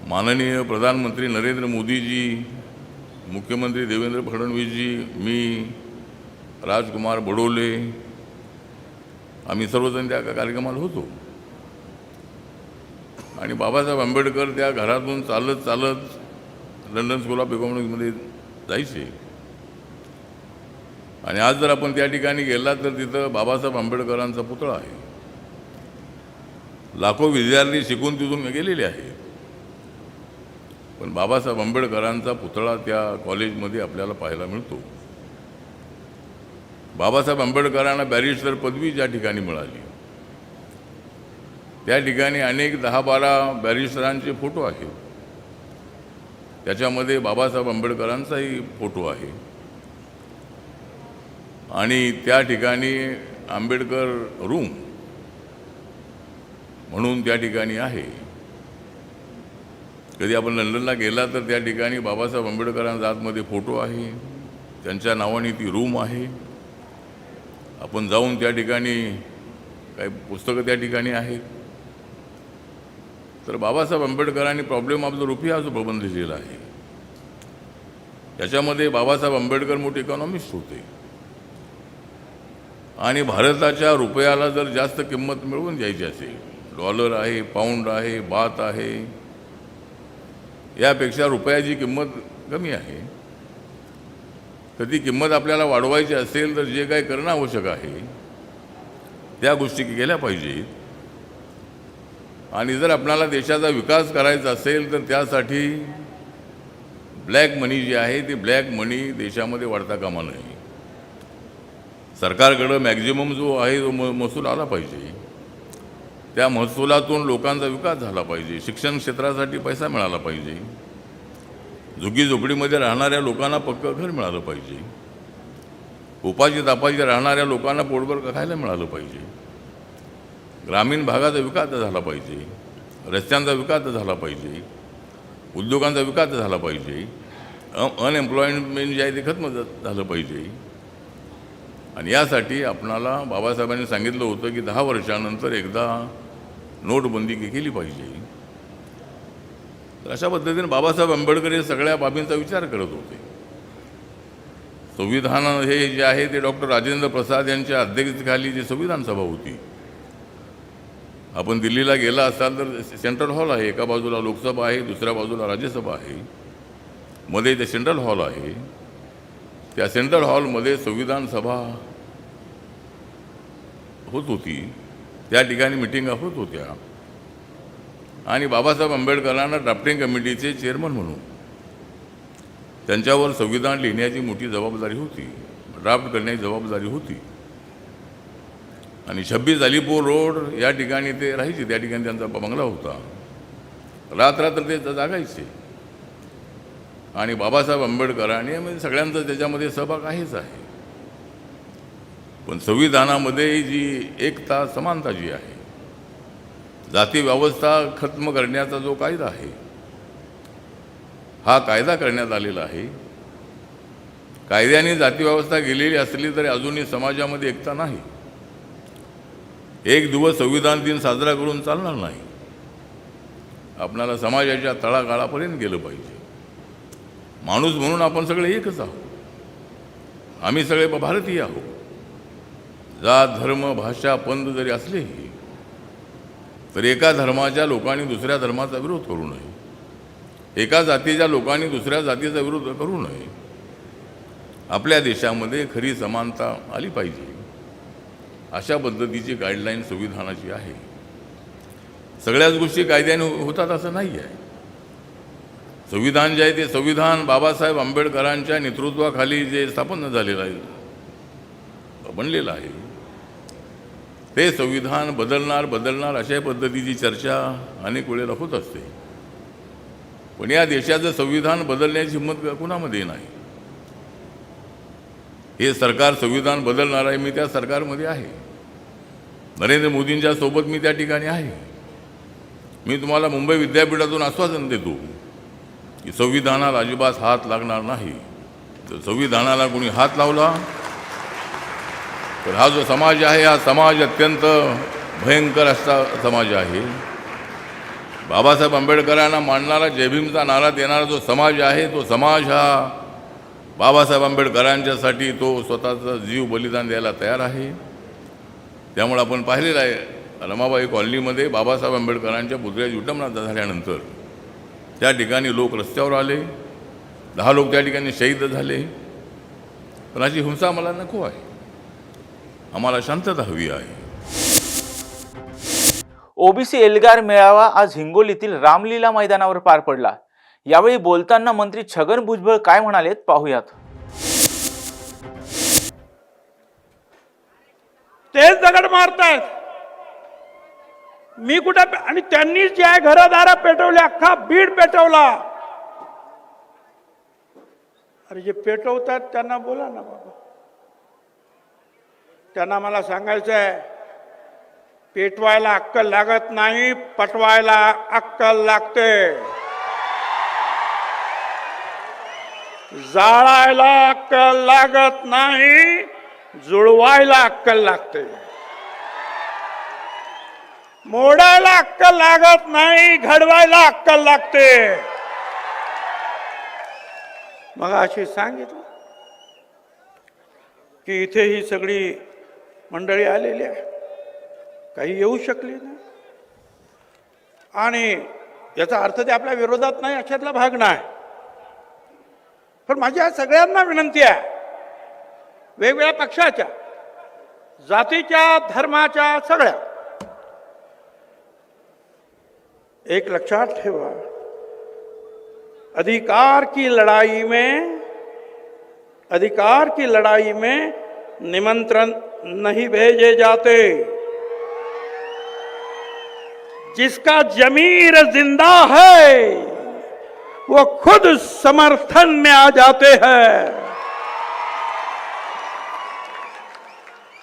S10: माननीय प्रधानमंत्री नरेंद्र मोदीजी, मुख्यमंत्री देवेंद्र फडणवीसजी, मी, राजकुमार बडोले, आम्ही सर्वजण त्या कार्यक्रमाला होतो. आणि बाबासाहेब आंबेडकर त्या घरातून चालत चालत लंडन स्कूल ऑफ इकॉनॉमिक्समध्ये जायचे. आणि आज जर आपण त्या ठिकाणी गेला तर तिथं बाबासाहेब आंबेडकरांचा पुतळा आहे. लाखो विद्यार्थी शिकून तिथून गेलेले आहेत, पण बाबासाहेब आंबेडकरांचा पुतळा त्या कॉलेजमध्ये आपल्याला पाहायला मिळतो. बाबासाहेब आंबेडकरांना बॅरिस्टर पदवी ज्या ठिकाणी मिळाली त्या ठिकाणी अनेक 10-12 बॅरिस्टरांचे फोटो आहेत. त्याच्यामध्ये बाबासाहेब आंबेडकरांचाही फोटो आहे. आणि त्या ठिकाणी आंबेडकर रूम म्हणून त्या ठिकाणी आहे. कधी आपण लंडनला गेला तर त्या ठिकाणी बाबासाहेब आंबेडकरांचा आतमध्ये फोटो आहे, त्यांच्या नावाने ती रूम आहे. आपण जाऊन त्या ठिकाणी काही पुस्तकं त्या ठिकाणी आहेत. तर बाबासाहेब आंबेडकरांनी प्रॉब्लेम ऑफ द रुपी हा जो प्रबंध लिहिला आहे त्याच्यामध्ये बाबासाहेब आंबेडकर मोठे इकॉनॉमिस्ट होते. आणि भारताच्या रुपयाला जर जास्त किंमत मिळवून द्यायची असेल, डॉलर आहे, पाऊंड आहे, बात आहे, यापेक्षा रुपयाची किंमत कमी आहे, तर ती किंमत आपल्याला वाढवायची असेल तर जे काही करणं आवश्यक आहे त्या गोष्टी केल्या पाहिजेत. आणि जर आपल्याला देशाचा विकास करायचा असेल तर त्यासाठी ब्लॅक मनी जी आहे ती ब्लॅक मनी देशामध्ये वाढता कामा नये. सरकारकडं मॅक्झिमम जो आहे तो महसूल आला पाहिजे. त्या महसुलातून लोकांचा विकास झाला पाहिजे. शिक्षण क्षेत्रासाठी पैसा मिळाला पाहिजे. झुगी झोपडीमध्ये राहणाऱ्या लोकांना पक्कं घर मिळालं पाहिजे. उपाशी तापाशी राहणाऱ्या लोकांना पोटभर खायला मिळालं पाहिजे. ग्रामीण भागाचा विकास झाला पाहिजे. रस्त्यांचा विकास झाला पाहिजे. उद्योगांचा विकास झाला पाहिजे. अनएम्प्लॉयमेंट जे आहे ते खत्म झालं पाहिजे. आणि यासाठी आपणाला बाबासाहेबांनी सांगितलं होतं की 10 वर्षानंतर एकदा नोटबंदी केली पाहिजे. तर अशा पद्धतीने बाबासाहेब आंबेडकर हे सगळ्या बाबींचा विचार करत होते. संविधान हे जे आहे ते डॉक्टर राजेंद्र प्रसाद यांच्या अध्यक्षतेखाली जी संविधान सभा होती. आपण दिल्लीला गेला असाल तर सेंट्रल हॉल आहे. एका बाजूला लोकसभा आहे, दुसऱ्या बाजूला राज्यसभा आहे, मध्ये ते सेंट्रल हॉल आहे. त्या सेंट्रल हॉलमध्ये संविधान सभा होत होती. त्या ठिकाणी मिटिंगा होत होत्या. आणि बाबासाहेब आंबेडकरांना ड्राफ्टिंग कमिटीचे चेअरमन म्हणून त्यांच्यावर संविधान लिहिण्याची मोठी जबाबदारी होती, ड्राफ्ट करण्याची जबाबदारी होती. आणि 26 अलीपूर रोड या ठिकाणी ते राहायचे. त्या ठिकाणी त्यांचा बंगला होता. रात्र ते जागायचे. आणि बाबासाहेब आंबेडकरांनी म्हणजे सगळ्यांचा त्याच्यामध्ये सहभाग आहेच आहे. पण संविधानामध्ये जी एकता समानता जी आहे, जाती व्यवस्था खत्म करण्याचा जो कायदा आहे हा कायदा करण्यात आलेला आहे. कायद्याने जाती व्यवस्था गेलेली असली तरी अजूनही समाजामध्ये एकता नाही. एक दिवस संविधान दिन साजरा करून चालणार नाही. आपल्याला समाजाच्या तळागाळापर्यंत गेलं पाहिजे. माणूस म्हणून आपण सगळे एकच आहोत. आम्ही सगळे भारतीय आहोत. जात धर्म भाषा पंथ जरी असलेही तर एका धर्माच्या लोकांनी दुसऱ्या धर्माचा विरोध करू नये. एका जातीच्या लोकांनी दुसऱ्या जातीचा विरोध करू नये. आपल्या देशामध्ये खरी समानता आली पाहिजे. अशा पद्धतीची गाईडलाईन संविधानाची आहे. सगळ्याच गोष्टी कायद्याने होतात असं नाही आहे. संविधान जे आहे ते संविधान बाबासाहेब आंबेडकरांच्या नेतृत्वाखाली जे स्थापन झालेलं आहे, बनलेलं आहे, ते संविधान बदलणार अशा पद्धतीची चर्चा अनेक वेळेला होत असते. पण या देशाचं संविधान बदलण्याची हिंमत कुणामध्ये नाही. हे सरकार संविधान बदलणार आहे. मी त्या सरकारमध्ये आहे. नरेंद्र मोदींच्या सोबत मी त्या ठिकाणी आहे. मी तुम्हाला मुंबई विद्यापीठातून आश्वासन देतो की संविधानाला अजिबात हात लागणार नाही. जर संविधानाला कोणी हात लावला तर हा जो समाज आहे हा समाज अत्यंत भयंकर असा समाज आहे. बाबासाहेब आंबेडकरांना मानणारा जयभीमचा नारा देणारा जो समाज आहे तो समाज हा बाबासाहेब आंबेडकरांच्यासाठी तो स्वतःचा जीव बलिदान द्यायला तयार आहे. त्यामुळे आपण पाहिलेलं आहे रमाबाई कॉलनीमध्ये बाबासाहेब आंबेडकरांच्या पुतळ्याची विटंबना झाल्यानंतर त्या ठिकाणी लोक रस्त्यावर आले, 10 लोक त्या ठिकाणी शहीद झाले. पण अशी हिंसा मला नको आहे. आम्हाला शांतता हवी आहे.
S1: ओबीसी एल्गार मेळावा आज हिंगोलीतील रामलीला मैदानावर पार पडला. यावेळी बोलताना मंत्री छगन भुजबळ काय म्हणालेत पाहूयात.
S11: तेच दगड मारतायत. मी कुठं आणि त्यांनीच जे आहे घरदारा पेटवले, अख्खा बीड पेटवला. अरे जे पेटवतात त्यांना बोला ना बाबा. त्यांना मला सांगायचं आहे, पेटवायला अक्कल लागत नाही, पटवायला अक्कल लागते. जाळायला अक्कल लागत नाही, जुळवायला अक्कल लागते. मोडायला अक्कल लागत नाही, घडवायला अक्कल लागते. मग अशी सांगितलं की इथे ही सगळी मंडळी आलेली आहे, काही येऊ शकली नाही. आणि याचा अर्थ ते आपल्या विरोधात नाही अशातला भाग नाही. पण माझी या सगळ्यांना विनंती आहे, वेगवेगळ्या पक्षाच्या, जातीच्या, धर्माच्या, सगळ्या एक लक्षात ठेवा, अधिकार की लड़ाई में निमंत्रण नहीं भेजे जाते. जिसका जमीर जिंदा है वो खुद समर्थन में आ जाते हैं.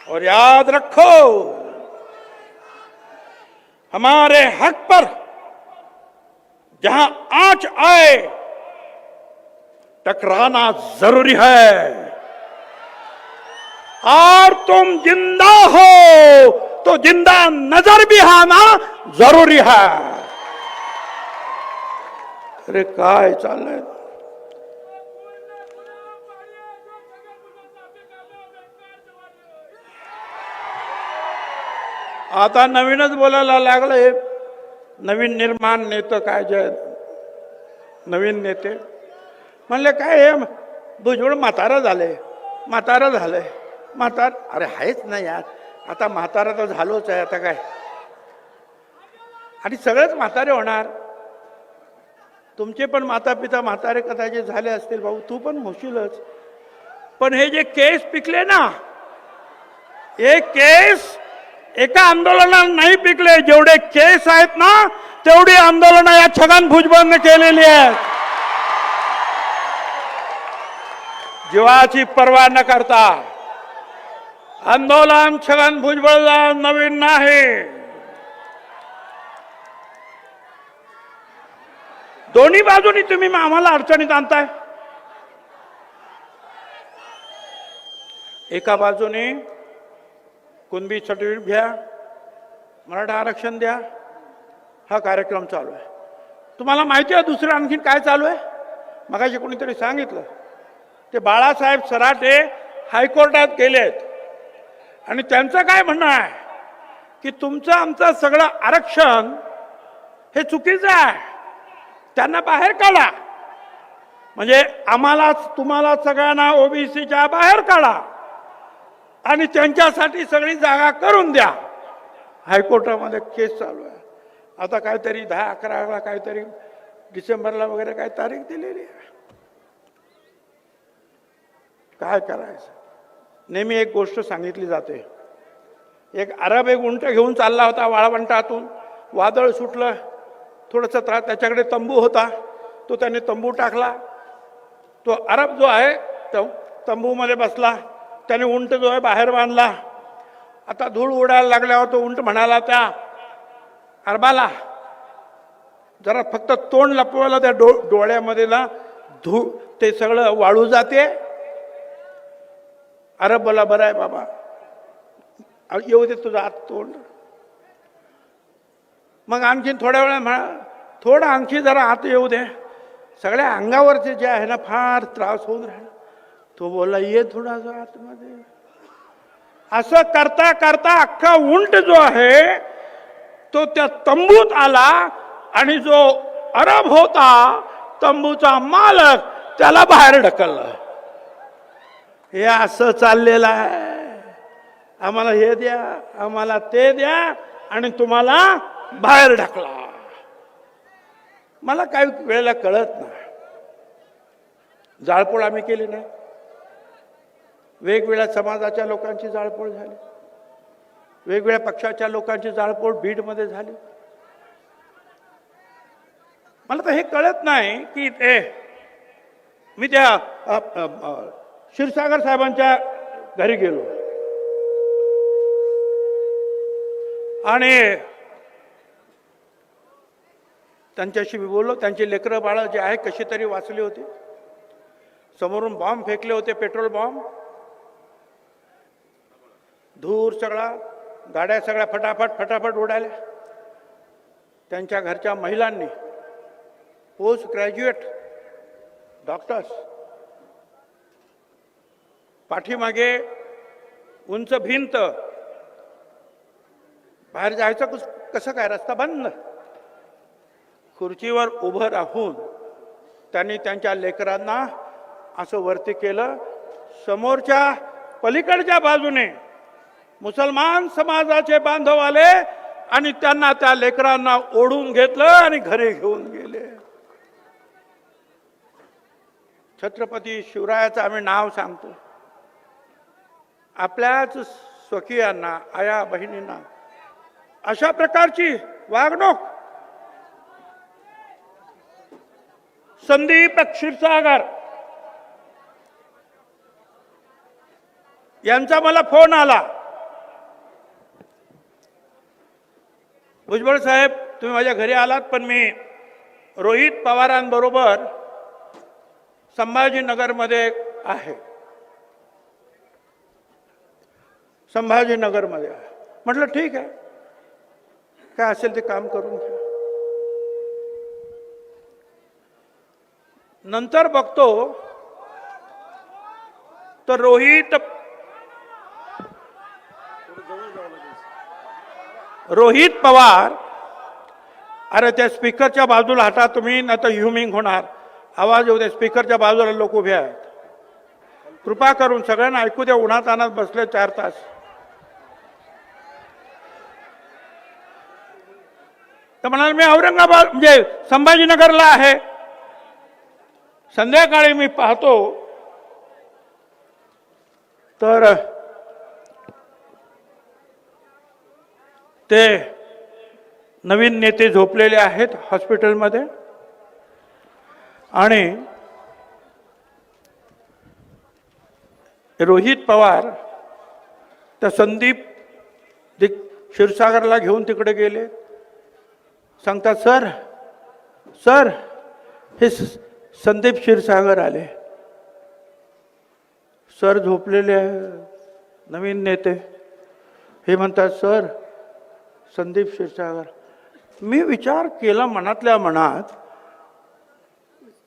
S11: और याद रखो, हमारे हक पर जहां आंच आए टकराना जरूरी है. और तुम जिंदा हो तो जिंदा नजर भी आना जरूरी है. अरे काय चाललंय. आता नवीनच बोलायला लागले. नवीन निर्माण नेते काय जे नवीन नेते म्हणले काय हे भुजबळ म्हातारा झाले. अरे आहेच नाही यार, आता म्हातारा तर झालोच आहे. आता काय, आणि सगळेच म्हातारे होणार. तुमचे पण माता पिता म्हातारे कदाचित झाले असतील, भाऊ तू पण होशीलच. पण हे जे केस पिकले ना, हे केस एका आंदोलनात नाही पिकले. जेवढे केस आहेत ना तेवढी आंदोलन या छगन भुजबळने केलेली आहेत. जीवाची पर्वा न करता आंदोलन छगन भुजबळला नवीन नाही. दोन्ही बाजूनी तुम्ही आम्हाला अडचणीत आणताय. एका बाजूने कुणबी सर्टिफिकेट घ्या, मराठा आरक्षण द्या, हा कार्यक्रम चालू आहे. तुम्हाला माहिती आहे दुसरं आणखीन काय चालू आहे? मगाशी कोणीतरी सांगितलं, ते बाळासाहेब सराटे हायकोर्टात गेलेत आणि त्यांचं काय म्हणणं आहे की तुमचं आमचं सगळं आरक्षण हे चुकीचं आहे, त्यांना बाहेर काढा. म्हणजे आम्हाला तुम्हाला सगळ्यांना ओबीसीच्या बाहेर काढा आणि त्यांच्यासाठी सगळी जागा करून द्या. हायकोर्टामध्ये केस चालू आहे. आता काहीतरी 10-11 काहीतरी डिसेंबरला वगैरे काही तारीख दिलेली आहे. काय करायचं? नेहमी एक गोष्ट सांगितली जाते. एक अरब एक उंट घेऊन चालला होता वाळवंटातून, वादळ सुटलं, थोडंसं त्याच्याकडे तंबू होता, तो त्याने तंबू टाकला. तो अरब जो आहे तो तंबूमध्ये बसला, त्याने उंट जो आहे बाहेर बांधला. आता धूळ उडायला लागल्यावर तो उंट म्हणाला त्या अरबाला, जरा फक्त तोंड लपवायला त्या डोळ्यामध्ये ना ते सगळं वाळू जाते. अरब बोला, बरं आहे बाबा, येऊ दे तुझं आत तोंड. मग आणखीन थोड्या वेळा म्हणा, थोडं आणखी जरा आत येऊ दे. सगळ्या अंगावरचे जे आहे ना फार त्रास होऊन राहिला. तो बोलला, ये थोडासा आतमध्ये. असं करता करता अख्खा उंट जो आहे तो त्या तंबूत आला आणि जो अरब होता तंबूचा मालक त्याला बाहेर ढकललं. हे असं चाललेलं आहे, आम्हाला हे द्या, आम्हाला ते द्या, आणि तुम्हाला बाहेर ढकला. मला काही वेळेला कळत नाही. जाळपोळ आम्ही केली नाही, वेगवेगळ्या समाजाच्या लोकांची जाळपोळ झाली, वेगवेगळ्या पक्षाच्या लोकांची जाळपोळ बीडमध्ये झाली. मला तर हे कळत नाही की मी त्या क्षीरसागर साहेबांच्या घरी गेलो आणि त्यांच्याशी मी बोललो. त्यांची लेकरं बाळं जे आहे कशी तरी वाचली होती. समोरून बॉम्ब फेकले होते, पेट्रोल बॉम्ब, धूर सगळा, गाड्या सगळ्या फटाफट फटाफट उडाल्या. त्यांच्या घरच्या महिलांनी, पोस्ट ग्रॅज्युएट डॉक्टर्स, पाठीमागे उंच भिंत, बाहेर जायचं कसं काय, रस्ता बंद. खुर्चीवर उभं राहून त्यांनी त्यांच्या लेकरांना असं वरती केलं. समोरच्या पलीकडच्या बाजूने मुसलमान समाजाचे बांधव आले आणि त्यांना त्या लेकरांना ओढून घेतलं आणि घरी घेऊन गेले. छत्रपती शिवरायाचं आम्ही नाव सांगतो. आपल्याच स्वकीयांना, आया बहिणींना अशा प्रकारची वागणूक संदीप क्षीरसागर यांचा मला फोन आला. भुजबळ साहेब, तुम्ही माझ्या घरी आलात, पण मी रोहित पवारांबरोबर संभाजीनगरमध्ये आहे. संभाजीनगरमध्ये आहे. म्हटलं ठीक आहे, काय असेल ते काम करून घ्या. नंतर बघतो तर रोहित पवार, अरे त्या स्पीकरच्या बाजूला हटा तुम्ही, नाही तर ह्युमिंग होणार, आवाज येऊ दे. स्पीकरच्या बाजूला लोक उभे आहेत, कृपा करून सगळ्यांना ऐकू द्या. उन्हात आणत बसले 4 तास. तर म्हणाल मी औरंगाबाद म्हणजे संभाजीनगरला आहे. संध्याकाळी मी पाहतो तर ते नवीन नेते झोपलेले आहेत हॉस्पिटलमध्ये आणि रोहित पवार त्या संदीप क्षीरसागरला घेऊन तिकडे गेले. सांगतात, सर सर हे संदीप क्षीरसागर आले. सर झोपलेले नवीन नेते. हे म्हणतात, सर संदीप क्षीरसागर. मी विचार केला मनातल्या मनात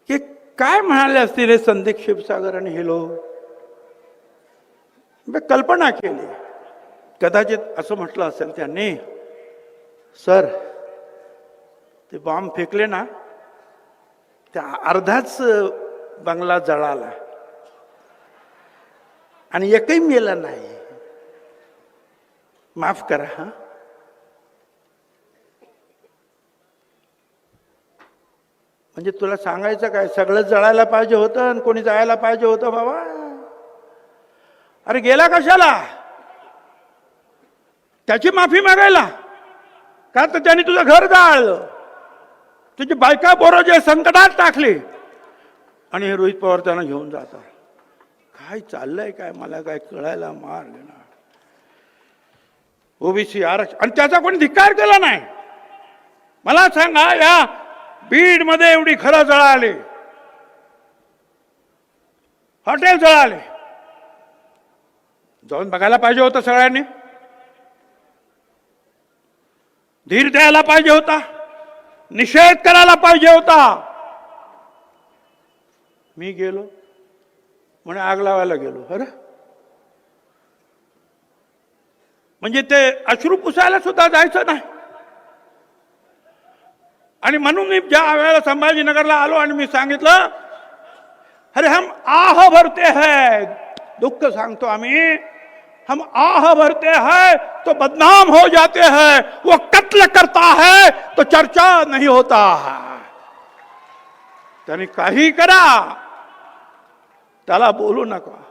S11: की काय म्हणाले असतील हे संदीप क्षीरसागर आणि हे लोक. मी कल्पना केली, कदाचित असं म्हटलं असेल त्यांनी, सर ते बॉम्ब फेकले ना, त्या अर्धाच बंगला जळाला आणि एकही मेला नाही, माफ करा. हा, म्हणजे तुला सांगायचं काय, सगळं जळायला पाहिजे होतं आणि कोणी जायला पाहिजे होतं बाबा. अरे गेला कशाला, त्याची माफी मागायला का? तर त्याने तुझं घर जाळलं, तुझी बायका पोरं जे संकटात टाकली, आणि हे रोहित पवार त्यांना घेऊन जातात. काय चाललंय काय, मला काय कळायला मार्ग ना. ओबीसी आरक्षण आणि त्याचा कोणी धिक्कार केला नाही. मला सांगा, या बीडमध्ये एवढी घरं जळाली, हॉटेल जळाले, जाऊन बघायला पाहिजे होतं सगळ्यांनी, धीर द्यायला पाहिजे होता, निषेध करायला पाहिजे होता. मी गेलो म्हणे आग लावायला गेलो. अरे म्हणजे ते अश्रू पुसायला सुद्धा जायचं नाही. आणि म्हणून मी ज्या वेळेला संभाजीनगरला आलो आणि मी सांगितलं, अरे हम आह भरते हैं, दुःख सांगतो आम्ही, हम आह भरते हैं तो बदनाम हो जाते हैं, वो कत्ल करता है तो चर्चा नहीं होता है. त्यांनी काही करा, त्याला बोलू नका.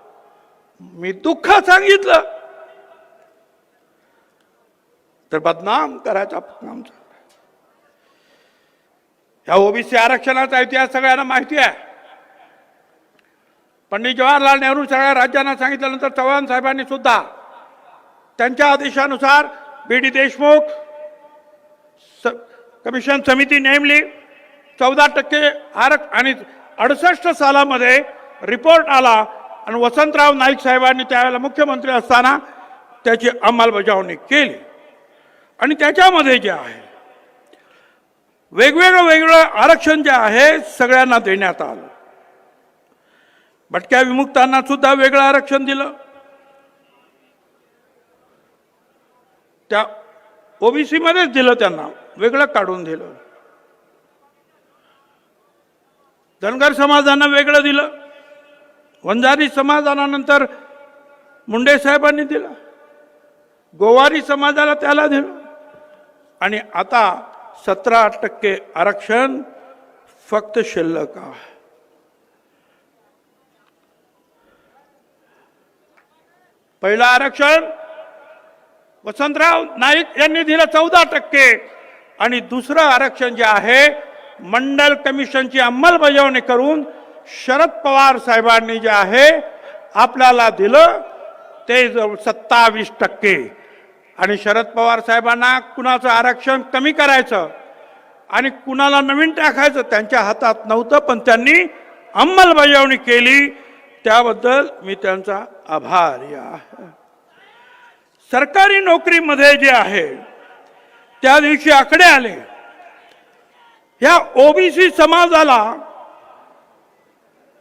S11: मी दुःख सांगितलं तर बदनाम करायचा काम चालला. या ओबीसी आरक्षणाचा इतिहास सगळ्यांना माहिती आहे. पंडित जवाहरलाल नेहरू सगळ्या राज्यांना सांगितल्यानंतर चव्हाण साहेबांनी सुद्धा त्यांच्या आदेशानुसार बी.डी. देशमुख कमिशन समिती नेमली. 14% आणि 68 सालामध्ये रिपोर्ट आला आणि वसंतराव नाईक साहेबांनी त्यावेळेला मुख्यमंत्री असताना त्याची अंमलबजावणी केली. आणि त्याच्यामध्ये जे आहे वेगवेगळं आरक्षण जे आहे सगळ्यांना देण्यात आलं. भटक्या विमुक्तांना सुद्धा वेगळं आरक्षण दिलं. त्या ओबीसी मध्येच दिलं, त्यांना वेगळं काढून दिलं. धनगर समाजांना वेगळं दिलं. वंजारी समाजानंतर मुंडे साहेबांनी दिलं. गोवारी समाजाला त्याला दिलं. आणि आता 17% आरक्षण फक्त शिल्लक आहे. पहिलं आरक्षण वसंतराव नाईक यांनी दिलं 14%. आणि दुसरं आरक्षण जे आहे मंडल कमिशनची अंमलबजावणी करून शरद पवार साहेबांनी जे आहे आपल्याला दिलं ते 27%. आणि शरद पवार साहेबांना कुणाचं आरक्षण कमी करायचं आणि कुणाला नवीन टाकायचं त्यांच्या हातात नव्हतं, पण त्यांनी अंमलबजावणी केली. त्याबद्दल मी त्यांचा आभारी आहे. सरकारी नोकरीमध्ये जे आहे त्या दिवशी आकडे आले, ह्या ओबीसी समाजाला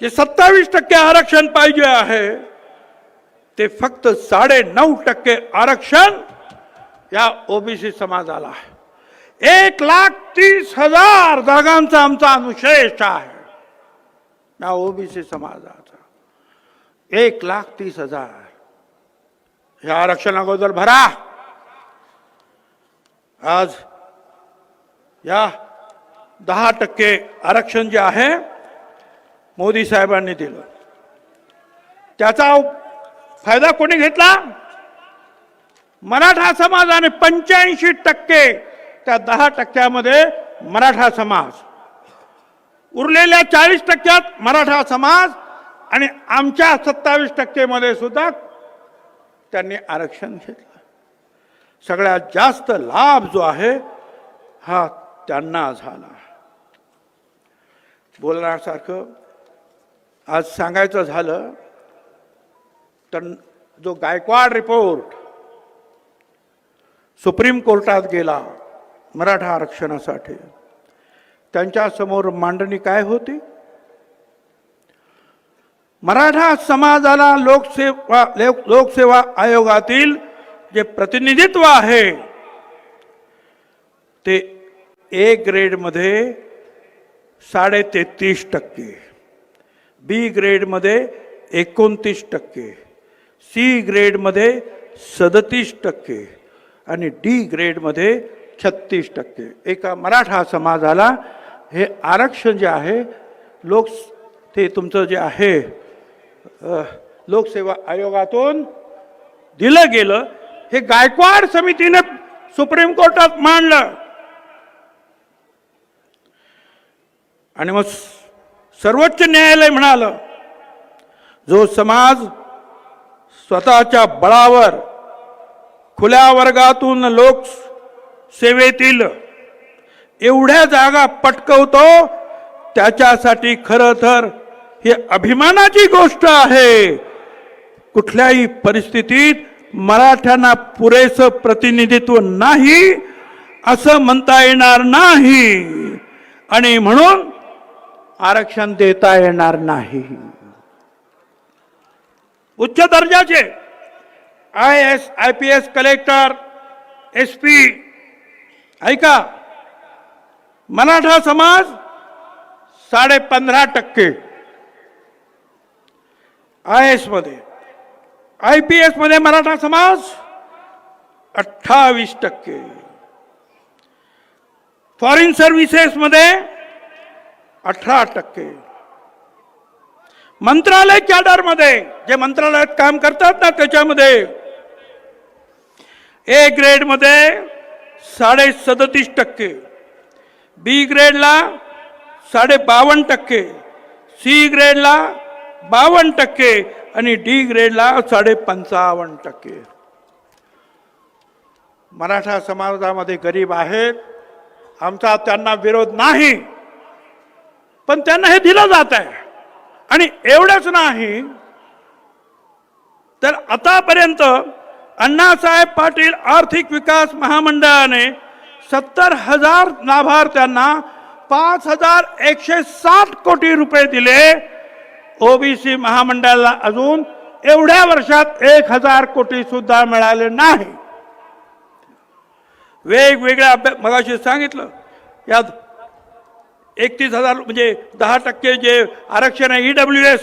S11: जे 27% आरक्षण पाहिजे आहे ते फक्त 9.5% आरक्षण या ओबीसी समाजाला आहे. 1,30,000 जागांचा आमचा अनुशेष आहे या ओबीसी समाजाचा. 1,30,000 या आरक्षण अगोदर भरा. आज या 10% आरक्षण जे आहे मोदी साहेबांनी दिलं, त्याचा फायदा कोणी घेतला? मराठा समाजाने 85%, त्या 10% मराठा समाज, उरलेल्या 40% मराठा समाज आणि आमच्या 27% सुद्धा त्यांनी आरक्षण घेतलं. सगळ्यात जास्त लाभ जो आहे हा त्यांना झाला. बोलण्यासारखं आज सांगायचं झालं तर जो गायकवाड रिपोर्ट सुप्रीम कोर्टात गेला मराठा आरक्षणासाठी, त्यांच्या समोर मांडणी काय होती? मराठा समाजाला लोकसेवा आयोगातील जे प्रतिनिधित्व आहे ते ए ग्रेडमध्ये 33.5%, बी ग्रेडमध्ये 29%, सी ग्रेडमध्ये 37% आणि डी ग्रेडमध्ये 36%. एका मराठा समाजाला हे आरक्षण जे आहे ते तुमचं जे आहे लोकसेवा आयोगातून दिलं गेलं. हे गायकवाड समितीने सुप्रीम कोर्टात मांडलं आणि मग सर्वोच्च न्यायालय म्हणालं जो समाज स्वतःच्या बळावर खुल्या वर्गातून लोक सेवेतील एवढ्या जागा पटकवतो, त्याच्यासाठी खरं तर ही अभिमानाची गोष्ट आहे. कुठल्याही परिस्थितीत मराठ्यांना पुरेसं प्रतिनिधित्व नाही असं म्हणता येणार नाही आणि म्हणून आरक्षण देता येणार नाही. उच्च दर्जाचे IAS, IPS, कलेक्टर, SP, ऐका, मराठा समाज 15.5% IAS मध्ये, IPS मध्ये मराठा समाज 28%, फॉरेन सर्व्हिसेस मध्ये 18%, मंत्रालय कॅडर मध्ये जे मंत्रालयात काम करतात ना त्याच्यामध्ये A ग्रेड मध्ये 37.5%, B ग्रेडला 52%, C ग्रेडला 52% आणि D ग्रेडला 55%. मराठा समाजामध्ये गरीब आहेत, आमचा त्यांना विरोध नाही, पण त्यांना हे दिलं जात आहे. आणि एवढंच नाही तर आतापर्यंत अण्णासाहेब पाटील आर्थिक विकास महामंडळाने 70,000 लाभार्थ्यांना 5,160 कोटी रुपये दिले. ओबीसी महामंडळाला अजून एवढ्या वर्षात 1,000 कोटी सुद्धा मिळाले नाही. वेगवेगळ्या अभ्यास मगाशी सांगितलं, यात 31,000 म्हणजे 10% जे आरक्षण आहे EWS,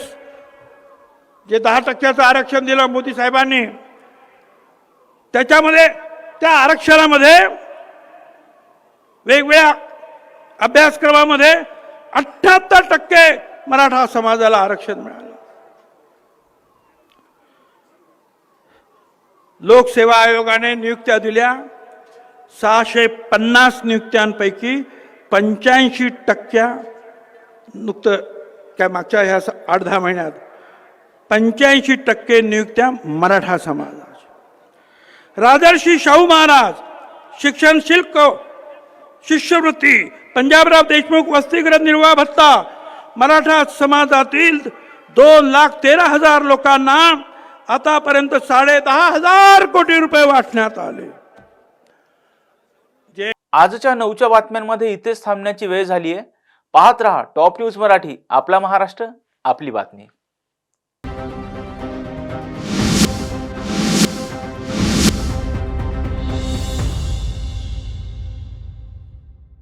S11: जे 10%चं आरक्षण दिलं मोदी साहेबांनी, त्याच्यामध्ये त्या आरक्षणामध्ये वेगवेगळ्या अभ्यासक्रमामध्ये 78% मराठा समाजाला आरक्षण मिळालं. लोकसेवा आयोगाने नियुक्त्या दिल्या. 650 नियुक्त्यांपैकी 85% नुकतं काय मागच्या ह्या 8-10 महिन्यात 85% नियुक्त्या मराठा समाजाच्या. राजर्षी शाहू महाराज शिक्षण शुल्क, शिष्यवृत्ती, पंजाबराव देशमुख वसतिगृह निर्वाह भत्ता मराठा समाजातील 2,13,000 लोकांना आतापर्यंत 10,500 कोटी रुपये वाटण्यात आले.
S1: आजच्या 9च्या बातम्यांमध्ये इथेच थांबण्याची वेळ झाली आहे. पाहत रहा टॉप न्यूज मराठी, आपला महाराष्ट्र, आपली बातमी.